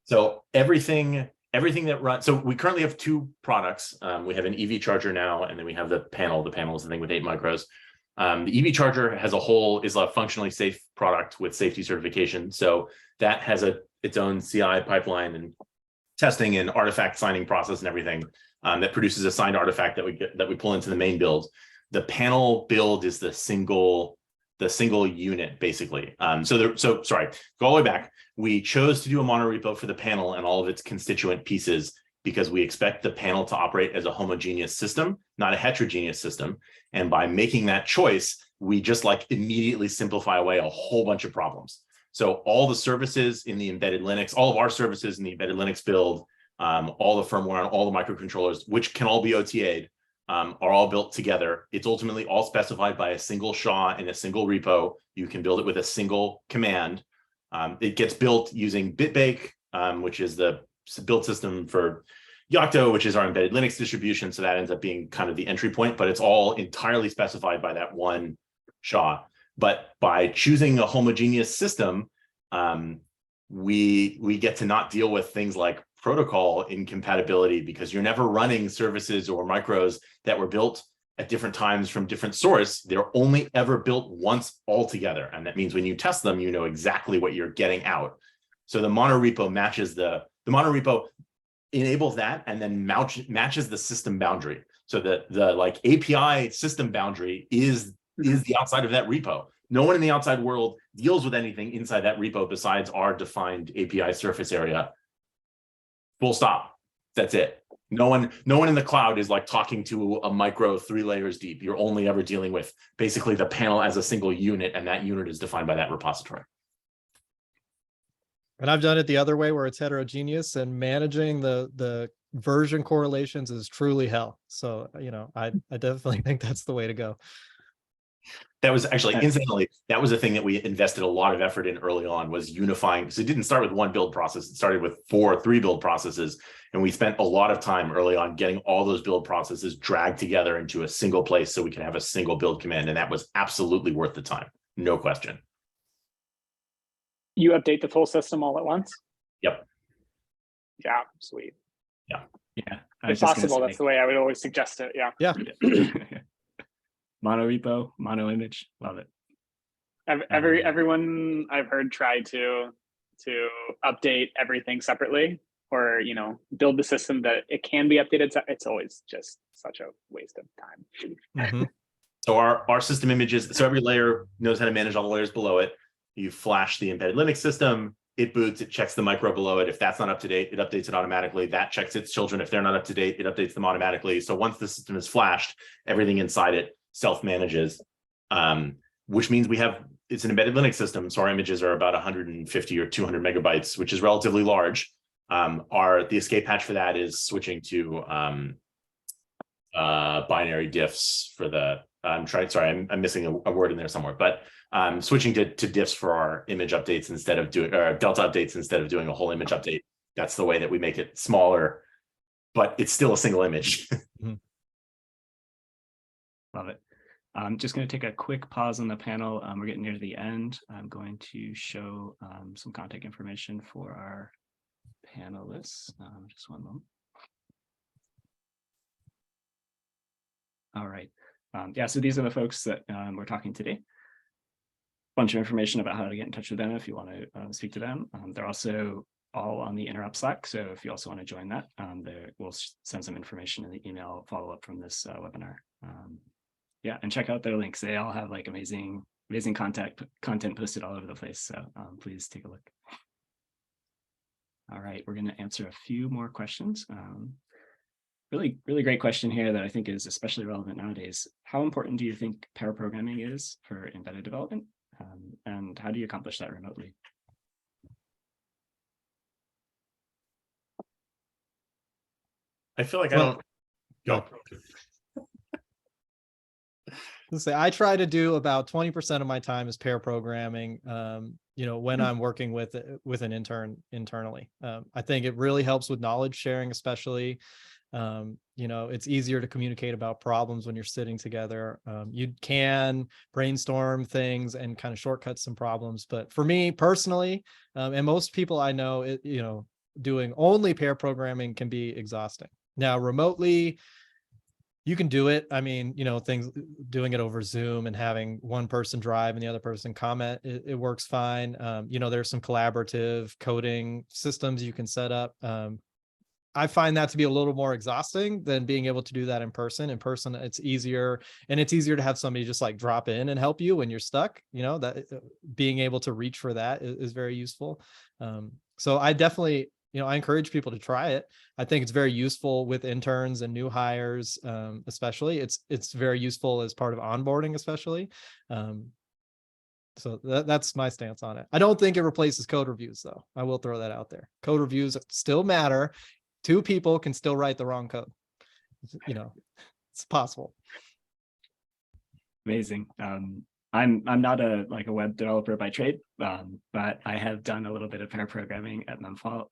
So everything that runs, so we currently have 2 products. We have an EV charger now, and then we have the panel. The panel is the thing with 8 micros. The EV charger is a functionally safe product with safety certification. So that has its own CI pipeline and testing and artifact signing process and everything that produces a signed artifact that we pull into the main build. The panel build is the single unit basically. So sorry, go all the way back. We chose to do a mono repo for the panel and all of its constituent pieces because we expect the panel to operate as a homogeneous system, not a heterogeneous system. And by making that choice, we just like immediately simplify away a whole bunch of problems. So all the services in the embedded Linux, all of our services in the embedded Linux build, all the firmware and all the microcontrollers, which can all be OTA'd, are all built together. It's ultimately all specified by a single SHA in a single repo. You can build it with a single command. It gets built using BitBake, which is the build system for Yocto, which is our embedded Linux distribution. So that ends up being kind of the entry point, but it's all entirely specified by that one SHA. But by choosing a homogeneous system, we get to not deal with things like protocol incompatibility because you're never running services or micros that were built at different times from different source. They're only ever built once all together. And that means when you test them, you know exactly what you're getting out. So the mono repo matches the mono repo enables that and then matches the system boundary. So the like API system boundary is the outside of that repo. No one in the outside world deals with anything inside that repo besides our defined API surface area. Full stop. That's it. No one in the cloud is like talking to a micro 3 layers deep. You're only ever dealing with basically the panel as a single unit, and that unit is defined by that repository. And I've done it the other way where it's heterogeneous, and managing the version correlations is truly hell. So, I definitely think that's the way to go. That was actually, incidentally, that was a thing that we invested a lot of effort in early on, was unifying. So it didn't start with one build process. It started with 3 build processes. And we spent a lot of time early on getting all those build processes dragged together into a single place so we can have a single build command. And that was absolutely worth the time. No question. You update the full system all at once? Yep. Yeah, sweet. Yeah. If possible, that's the way I would always suggest it. Yeah. Yeah. Mono repo, mono image, love it. Everyone I've heard try to update everything separately, or build the system that it can be updated. It's always just such a waste of time. Mm-hmm. So our system images, so every layer knows how to manage all the layers below it. You flash the embedded Linux system, it boots, it checks the micro below it. If that's not up to date, it updates it automatically. That checks its children. If they're not up to date, it updates them automatically. So once the system is flashed, everything inside it self-manages, which means it's an embedded Linux system. So our images are about 150 or 200 megabytes, which is relatively large. The escape hatch for that is switching to binary diffs for the, I'm missing a word in there somewhere, but switching to diffs for our image updates instead of doing, or delta updates instead of doing a whole image update. That's the way that we make it smaller, but it's still a single image. Love it. I'm just going to take a quick pause on the panel. We're getting near the end. I'm going to show some contact information for our panelists. Just one moment. All right. Yeah, so these are the folks that we're talking today. Bunch of information about how to get in touch with them if you want to speak to them. They're also all on the Interrupt Slack. So if you also want to join that, we'll send some information in the email follow-up from this webinar. Yeah, and check out their links. They all have like amazing content posted all over the place. So please take a look. All right, we're going to answer a few more questions. Really great question here that I think is especially relevant nowadays. How important do you think pair programming is for embedded development? And how do you accomplish that remotely? I feel like I don't go. Let's say I try to do about 20% of my time is pair programming, when I'm working with an intern internally. I think it really helps with knowledge sharing, especially. It's easier to communicate about problems when you're sitting together. You can brainstorm things and kind of shortcut some problems. But for me personally, and most people I know, doing only pair programming can be exhausting. Now, remotely, you can do it. I mean, doing it over Zoom and having one person drive and the other person comment, it works fine. There's some collaborative coding systems you can set up. I find that to be a little more exhausting than being able to do that in person. In person, it's easier, and it's easier to have somebody just like drop in and help you when you're stuck. That being able to reach for that is very useful. So I definitely, I encourage people to try it. I think it's very useful with interns and new hires, especially. It's very useful as part of onboarding, especially. So that's my stance on it. I don't think it replaces code reviews, though. I will throw that out there. Code reviews still matter. 2 people can still write the wrong code. It's possible. Amazing. I'm not a web developer by trade, but I have done a little bit of pair programming at Memfault.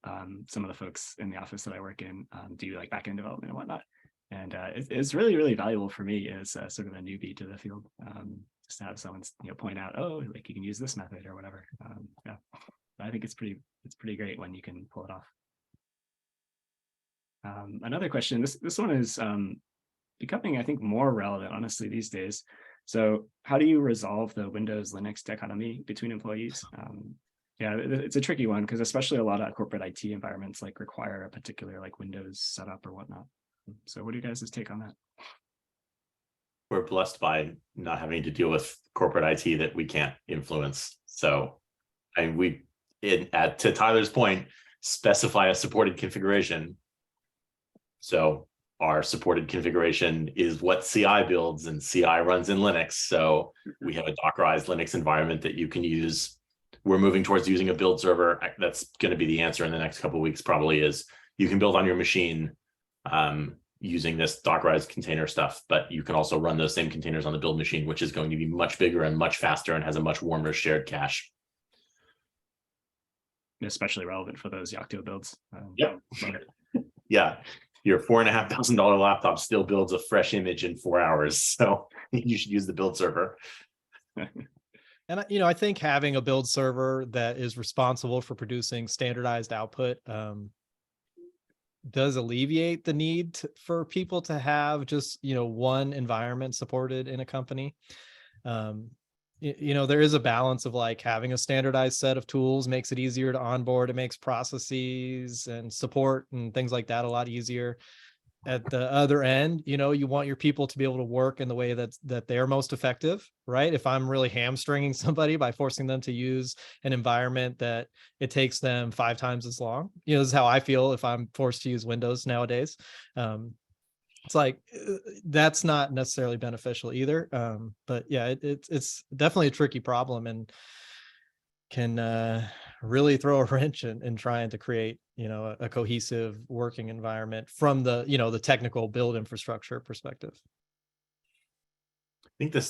Some of the folks in the office that I work in do like backend development and whatnot, and it's really valuable for me as sort of a newbie to the field, just to have someone point out, oh, like you can use this method or whatever. Yeah, I think it's pretty great when you can pull it off. Another question. This one is becoming, I think, more relevant, honestly, these days. So how do you resolve the Windows Linux dichotomy between employees? Yeah, it's a tricky one because especially a lot of corporate IT environments require a particular Windows setup or whatnot. So what do you guys' take on that? We're blessed by not having to deal with corporate IT that we can't influence. So, to Tyler's point, specify a supported configuration. So our supported configuration is what CI builds, and CI runs in Linux. So we have a Dockerized Linux environment that you can use. We're moving towards using a build server. That's going to be the answer in the next couple of weeks, probably, is you can build on your machine. using this Dockerized container stuff, but you can also run those same containers on the build machine, which is going to be much bigger and much faster and has a much warmer shared cache. Especially relevant for those Yocto builds. Yep. Love it. Yeah. Your $4,500 laptop still builds a fresh image in 4 hours. So you should use the build server. And I think having a build server that is responsible for producing standardized output does alleviate the need for people to have just one environment supported in a company. There is a balance of like having a standardized set of tools makes it easier to onboard. It makes processes and support and things like that a lot easier. At the other end, you want your people to be able to work in the way that they're most effective, right? If I'm really hamstringing somebody by forcing them to use an environment that it takes them 5 times as long, this is how I feel if I'm forced to use Windows nowadays. It's like, that's not necessarily beneficial either. But yeah, it's definitely a tricky problem and can really throw a wrench in trying to create, a cohesive working environment from the, the technical build infrastructure perspective. I think the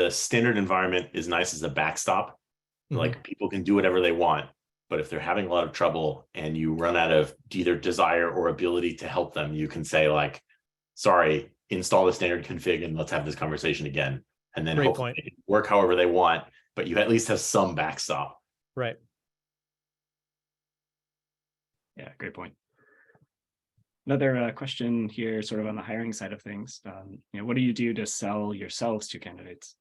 standard environment is nice as a backstop. Like people can do whatever they want, but if they're having a lot of trouble and you run out of either desire or ability to help them, you can say like, sorry, install the standard config and let's have this conversation again. And then hopefully they can work however they want, but you at least have some backstop. Right. Yeah, great point. Another question here, sort of on the hiring side of things. What do you do to sell yourselves to candidates?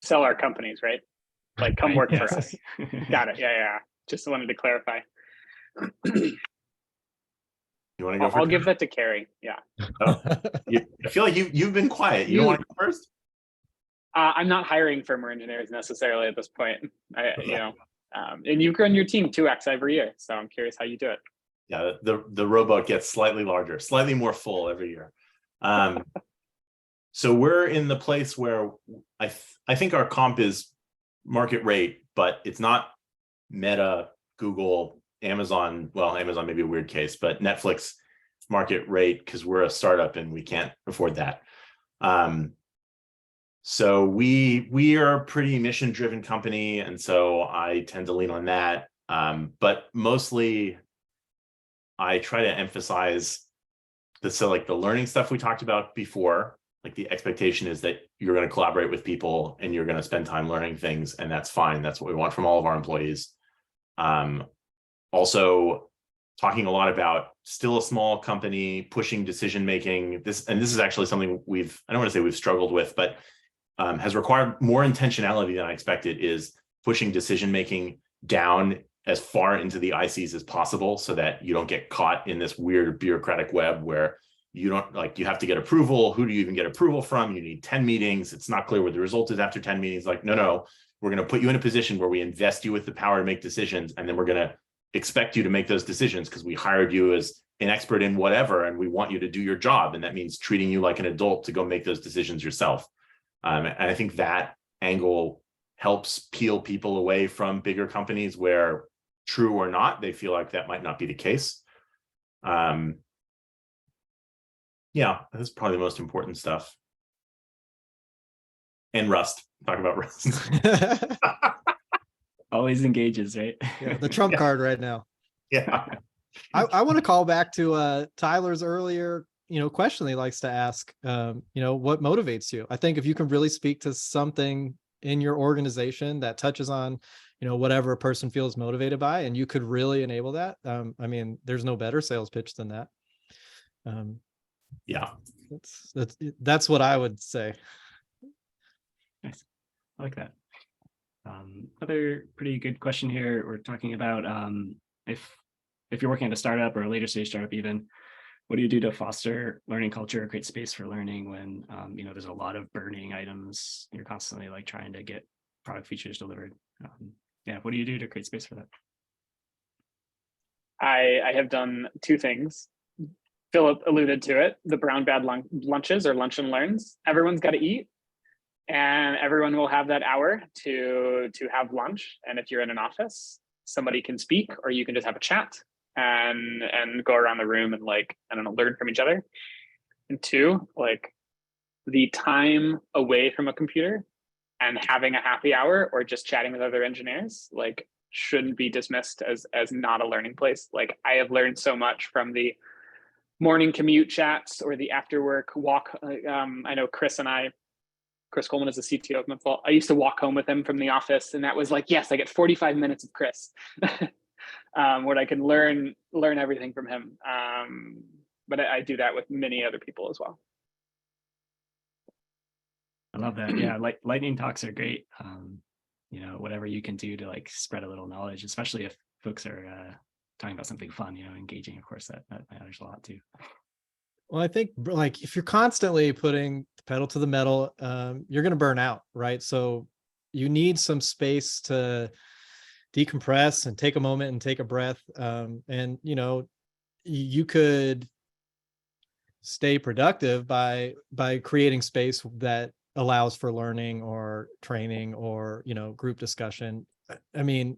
Sell our companies, right? Like come work for us. Got it. Yeah. Just wanted to clarify. You want to go? I'll give that to Carrie. Yeah. Oh, I feel like you've been quiet. You don't want to go first? I'm not hiring firmware engineers necessarily at this point. And you've grown your team 2x every year, so I'm curious how you do it. Yeah, the rowboat gets slightly larger, slightly more full every year. So we're in the place where I think our comp is market rate, but it's not Meta, Google, Amazon. Well, Amazon may be a weird case, but Netflix market rate because we're a startup and we can't afford that. So we are a pretty mission-driven company, and so I tend to lean on that. But mostly, I try to emphasize the learning stuff we talked about before. Like the expectation is that you're going to collaborate with people and you're going to spend time learning things, and that's fine. That's what we want from all of our employees. Also, talking a lot about still a small company, pushing decision making. This is actually something I don't want to say we've struggled with, but has required more intentionality than I expected, is pushing decision-making down as far into the ICs as possible so that you don't get caught in this weird bureaucratic web where you have to get approval. Who do you even get approval from? You need 10 meetings. It's not clear what the result is after 10 meetings. Like, no, we're going to put you in a position where we invest you with the power to make decisions. And then we're going to expect you to make those decisions because we hired you as an expert in whatever, and we want you to do your job. And that means treating you like an adult to go make those decisions yourself. And I think that angle helps peel people away from bigger companies where, true or not, they feel like that might not be the case. Yeah, that's probably the most important stuff. And Rust. Talk about Rust. Always engages, right? Yeah, the trump card right now. Yeah. I want to call back to Tyler's earlier question he likes to ask. What motivates you? I think if you can really speak to something in your organization that touches on whatever a person feels motivated by, and you could really enable that, there's no better sales pitch than that. Yeah, that's what I would say. Nice. I like that. Other pretty good question here. We're talking about if you're working at a startup or a later stage startup even, what do you do to foster learning culture or create space for learning when there's a lot of burning items? You're constantly like trying to get product features delivered. What do you do to create space for that? I have done 2 things. Philip alluded to it, the brown bag lunches or lunch and learns. Everyone's got to eat, and everyone will have that hour to have lunch. And if you're in an office, somebody can speak or you can just have a chat. and go around the room and like, I don't know, learn from each other. And two, like the time away from a computer and having a happy hour or just chatting with other engineers, like shouldn't be dismissed as not a learning place. Like I have learned so much from the morning commute chats or the after work walk. I know Chris Coleman is the CTO of Mipfall. I used to walk home with him from the office, and that was like, yes, I get 45 minutes of Chris, where I can learn everything from him. But I do that with many other people as well. I love that. Yeah, like lightning talks are great. You know, whatever you can do to like spread a little knowledge, especially if folks are talking about something fun, you know, engaging, of course, that matters a lot too. Well, I think like if you're constantly putting the pedal to the metal, you're going to burn out, right? So you need some space to decompress and take a moment and take a breath. And, you know, you could stay productive by creating space that allows for learning or training or, you know, group discussion. I mean,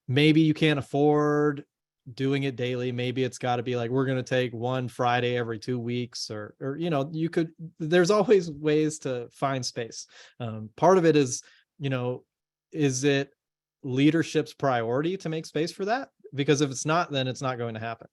maybe you can't afford doing it daily. Maybe it's got to be like, we're going to take one Friday every 2 weeks or, you know, there's always ways to find space. Part of it is, you know, is it leadership's priority to make space for that? Because if it's not, then it's not going to happen.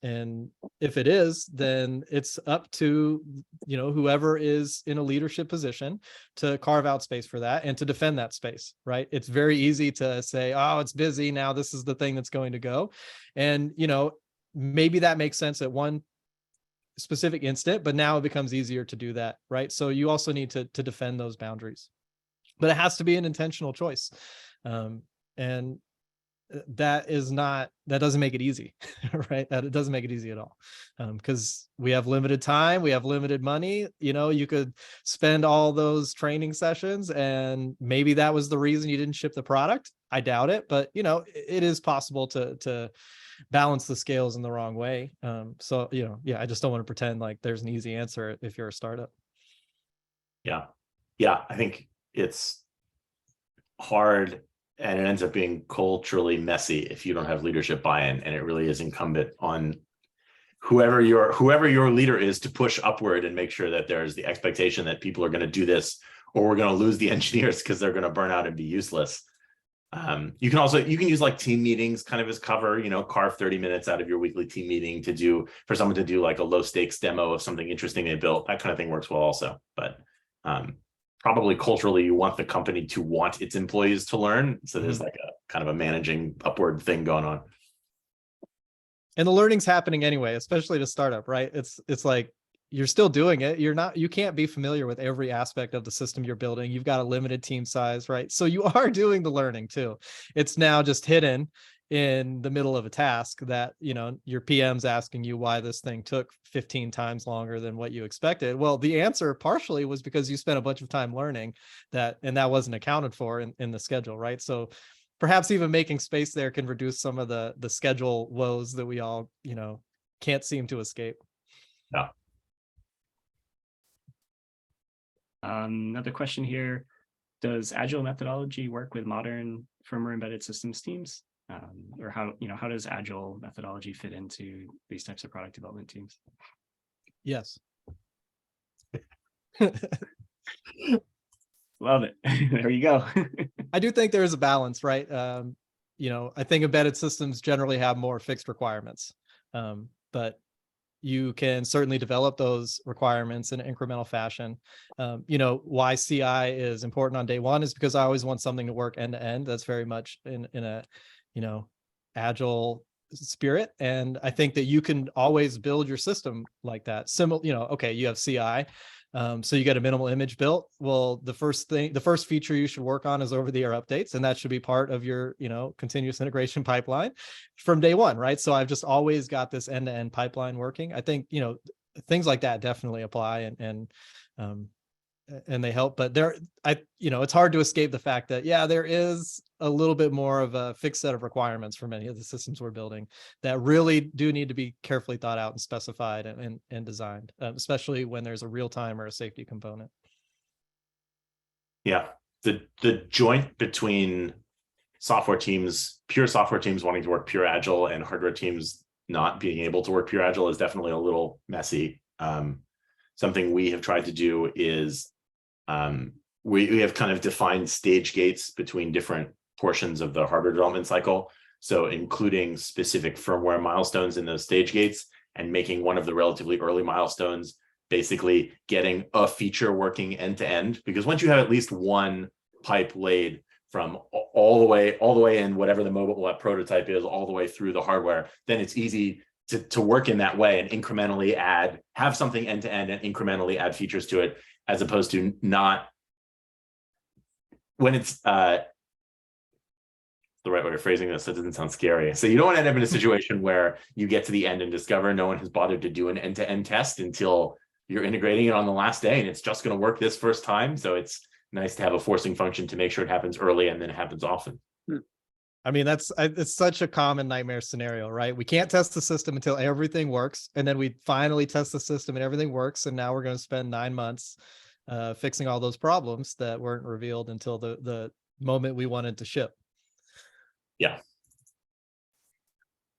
And if it is, then it's up to, you know, whoever is in a leadership position to carve out space for that and to defend that space, right? It's very easy to say, oh, it's busy now, this is the thing that's going to go. And, you know, maybe that makes sense at one specific instant, but now it becomes easier to do that, right? So you also need to defend those boundaries, but it has to be an intentional choice. And that doesn't make it easy, right? That it doesn't make it easy at all. Because we have limited time, we have limited money. You know, you could spend all those training sessions and maybe that was the reason you didn't ship the product. I doubt it, but you know, it is possible to balance the scales in the wrong way. So, you know, yeah, I just don't want to pretend like there's an easy answer if you're a startup. Yeah. I think it's hard and it ends up being culturally messy if you don't have leadership buy-in, and it really is incumbent on whoever your leader is to push upward and make sure that there's the expectation that people are going to do this, or we're going to lose the engineers because they're going to burn out and be useless. You can use like team meetings kind of as cover, you know, carve 30 minutes out of your weekly team meeting for someone to do like a low stakes demo of something interesting they built. That kind of thing works well also, but probably culturally you want the company to want its employees to learn. So there's like a kind of a managing upward thing going on. And the learning's happening anyway, especially to startup, right? It's like you're still doing it. You can't be familiar with every aspect of the system you're building. You've got a limited team size, right? So you are doing the learning too. It's now just hidden in the middle of a task that, you know, your PM's asking you why this thing took 15 times longer than what you expected. Well, the answer partially was because you spent a bunch of time learning that, and that wasn't accounted for in the schedule, right? So perhaps even making space there can reduce some of the schedule woes that we all, you know, can't seem to escape. Yeah. Another question here: does Agile methodology work with modern firmware embedded systems teams, or how does Agile methodology fit into these types of product development teams? Yes. Love it. There you go. I do think there is a balance, right? You know, I think embedded systems generally have more fixed requirements, but you can certainly develop those requirements in an incremental fashion. You know, why CI is important on day one is because I always want something to work end to end. That's very much in a, you know, agile spirit. And I think that you can always build your system like that. Similar, you know, okay, you have CI. So you get a minimal image built. Well, the first feature you should work on is over-the-air updates, and that should be part of your, you know, continuous integration pipeline from day one, right? So I've just always got this end-to-end pipeline working. I think, you know, things like that definitely apply and they help, but you know, it's hard to escape the fact that, yeah, there is a little bit more of a fixed set of requirements for many of the systems we're building that really do need to be carefully thought out and specified and designed, especially when there's a real-time or a safety component. Yeah, the joint between software teams, pure software teams wanting to work pure agile and hardware teams not being able to work pure agile is definitely a little messy. Something we have tried to do is we have kind of defined stage gates between different portions of the hardware development cycle. So including specific firmware milestones in those stage gates and making one of the relatively early milestones basically getting a feature working end to end. Because once you have at least one pipe laid from all the way in whatever the mobile app prototype is, all the way through the hardware, then it's easy to work in that way and incrementally have something end to end and incrementally add features to it, as opposed to not when it's the right way of phrasing this, so it doesn't sound scary. So you don't want to end up in a situation where you get to the end and discover no one has bothered to do an end-to-end test until you're integrating it on the last day and it's just going to work this first time. So it's nice to have a forcing function to make sure it happens early and then it happens often. I mean, it's such a common nightmare scenario, right? We can't test the system until everything works. And then we finally test the system and everything works. And now we're going to spend 9 months fixing all those problems that weren't revealed until the moment we wanted to ship. Yeah.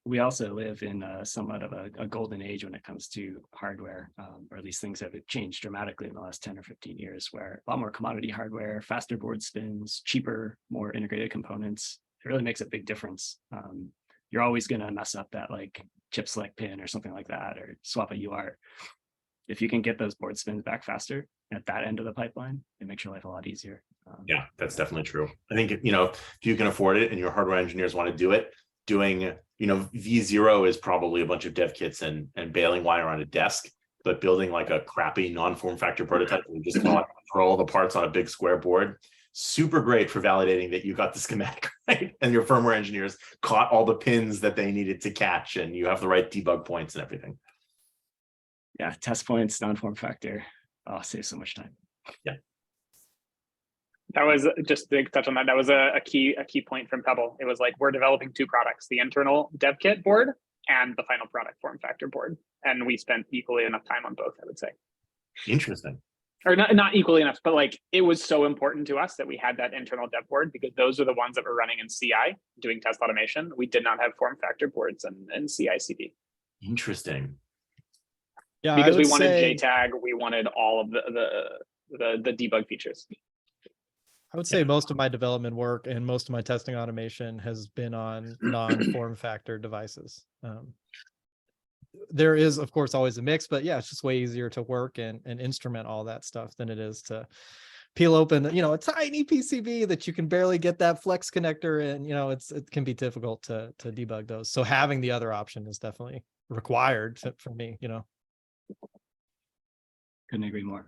We also live in somewhat of a golden age when it comes to hardware, or at least things have changed dramatically in the last 10 or 15 years, where a lot more commodity hardware, faster board spins, cheaper, more integrated components. It really makes a big difference. You're always going to mess up that like chip select pin or something like that, or swap a UART. If you can get those board spins back faster at that end of the pipeline, it makes your life a lot easier. Yeah, that's definitely true. I think, if you can afford it and your hardware engineers want to do it, doing, V0 is probably a bunch of dev kits and baling wire on a desk, but building like a crappy non-form factor prototype, we just throw all the parts on a big square board. Super great for validating that you got the schematic right and your firmware engineers caught all the pins that they needed to catch and you have the right debug points and everything. Yeah, test points, non-form factor. Oh, save so much time. Yeah. That was just to touch on that. That was a key point from Pebble. It was like, we're developing 2 products, the internal dev kit board and the final product form factor board. And we spent equally enough time on both, I would say. Interesting. Or not equally enough, but like it was so important to us that we had that internal dev board because those are the ones that were running in CI doing test automation. We did not have form factor boards and CI/CD. Interesting. Yeah, because we wanted JTAG, we wanted all of the debug features. I would say most of my development work and most of my testing automation has been on non-form factor devices. There is, of course, always a mix, but yeah, it's just way easier to work and instrument all that stuff than it is to peel open, a tiny PCB that you can barely get that flex connector in. It can be difficult to debug those. So having the other option is definitely required for me. Couldn't agree more.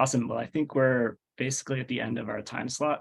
Awesome. Well, I think we're basically at the end of our time slot.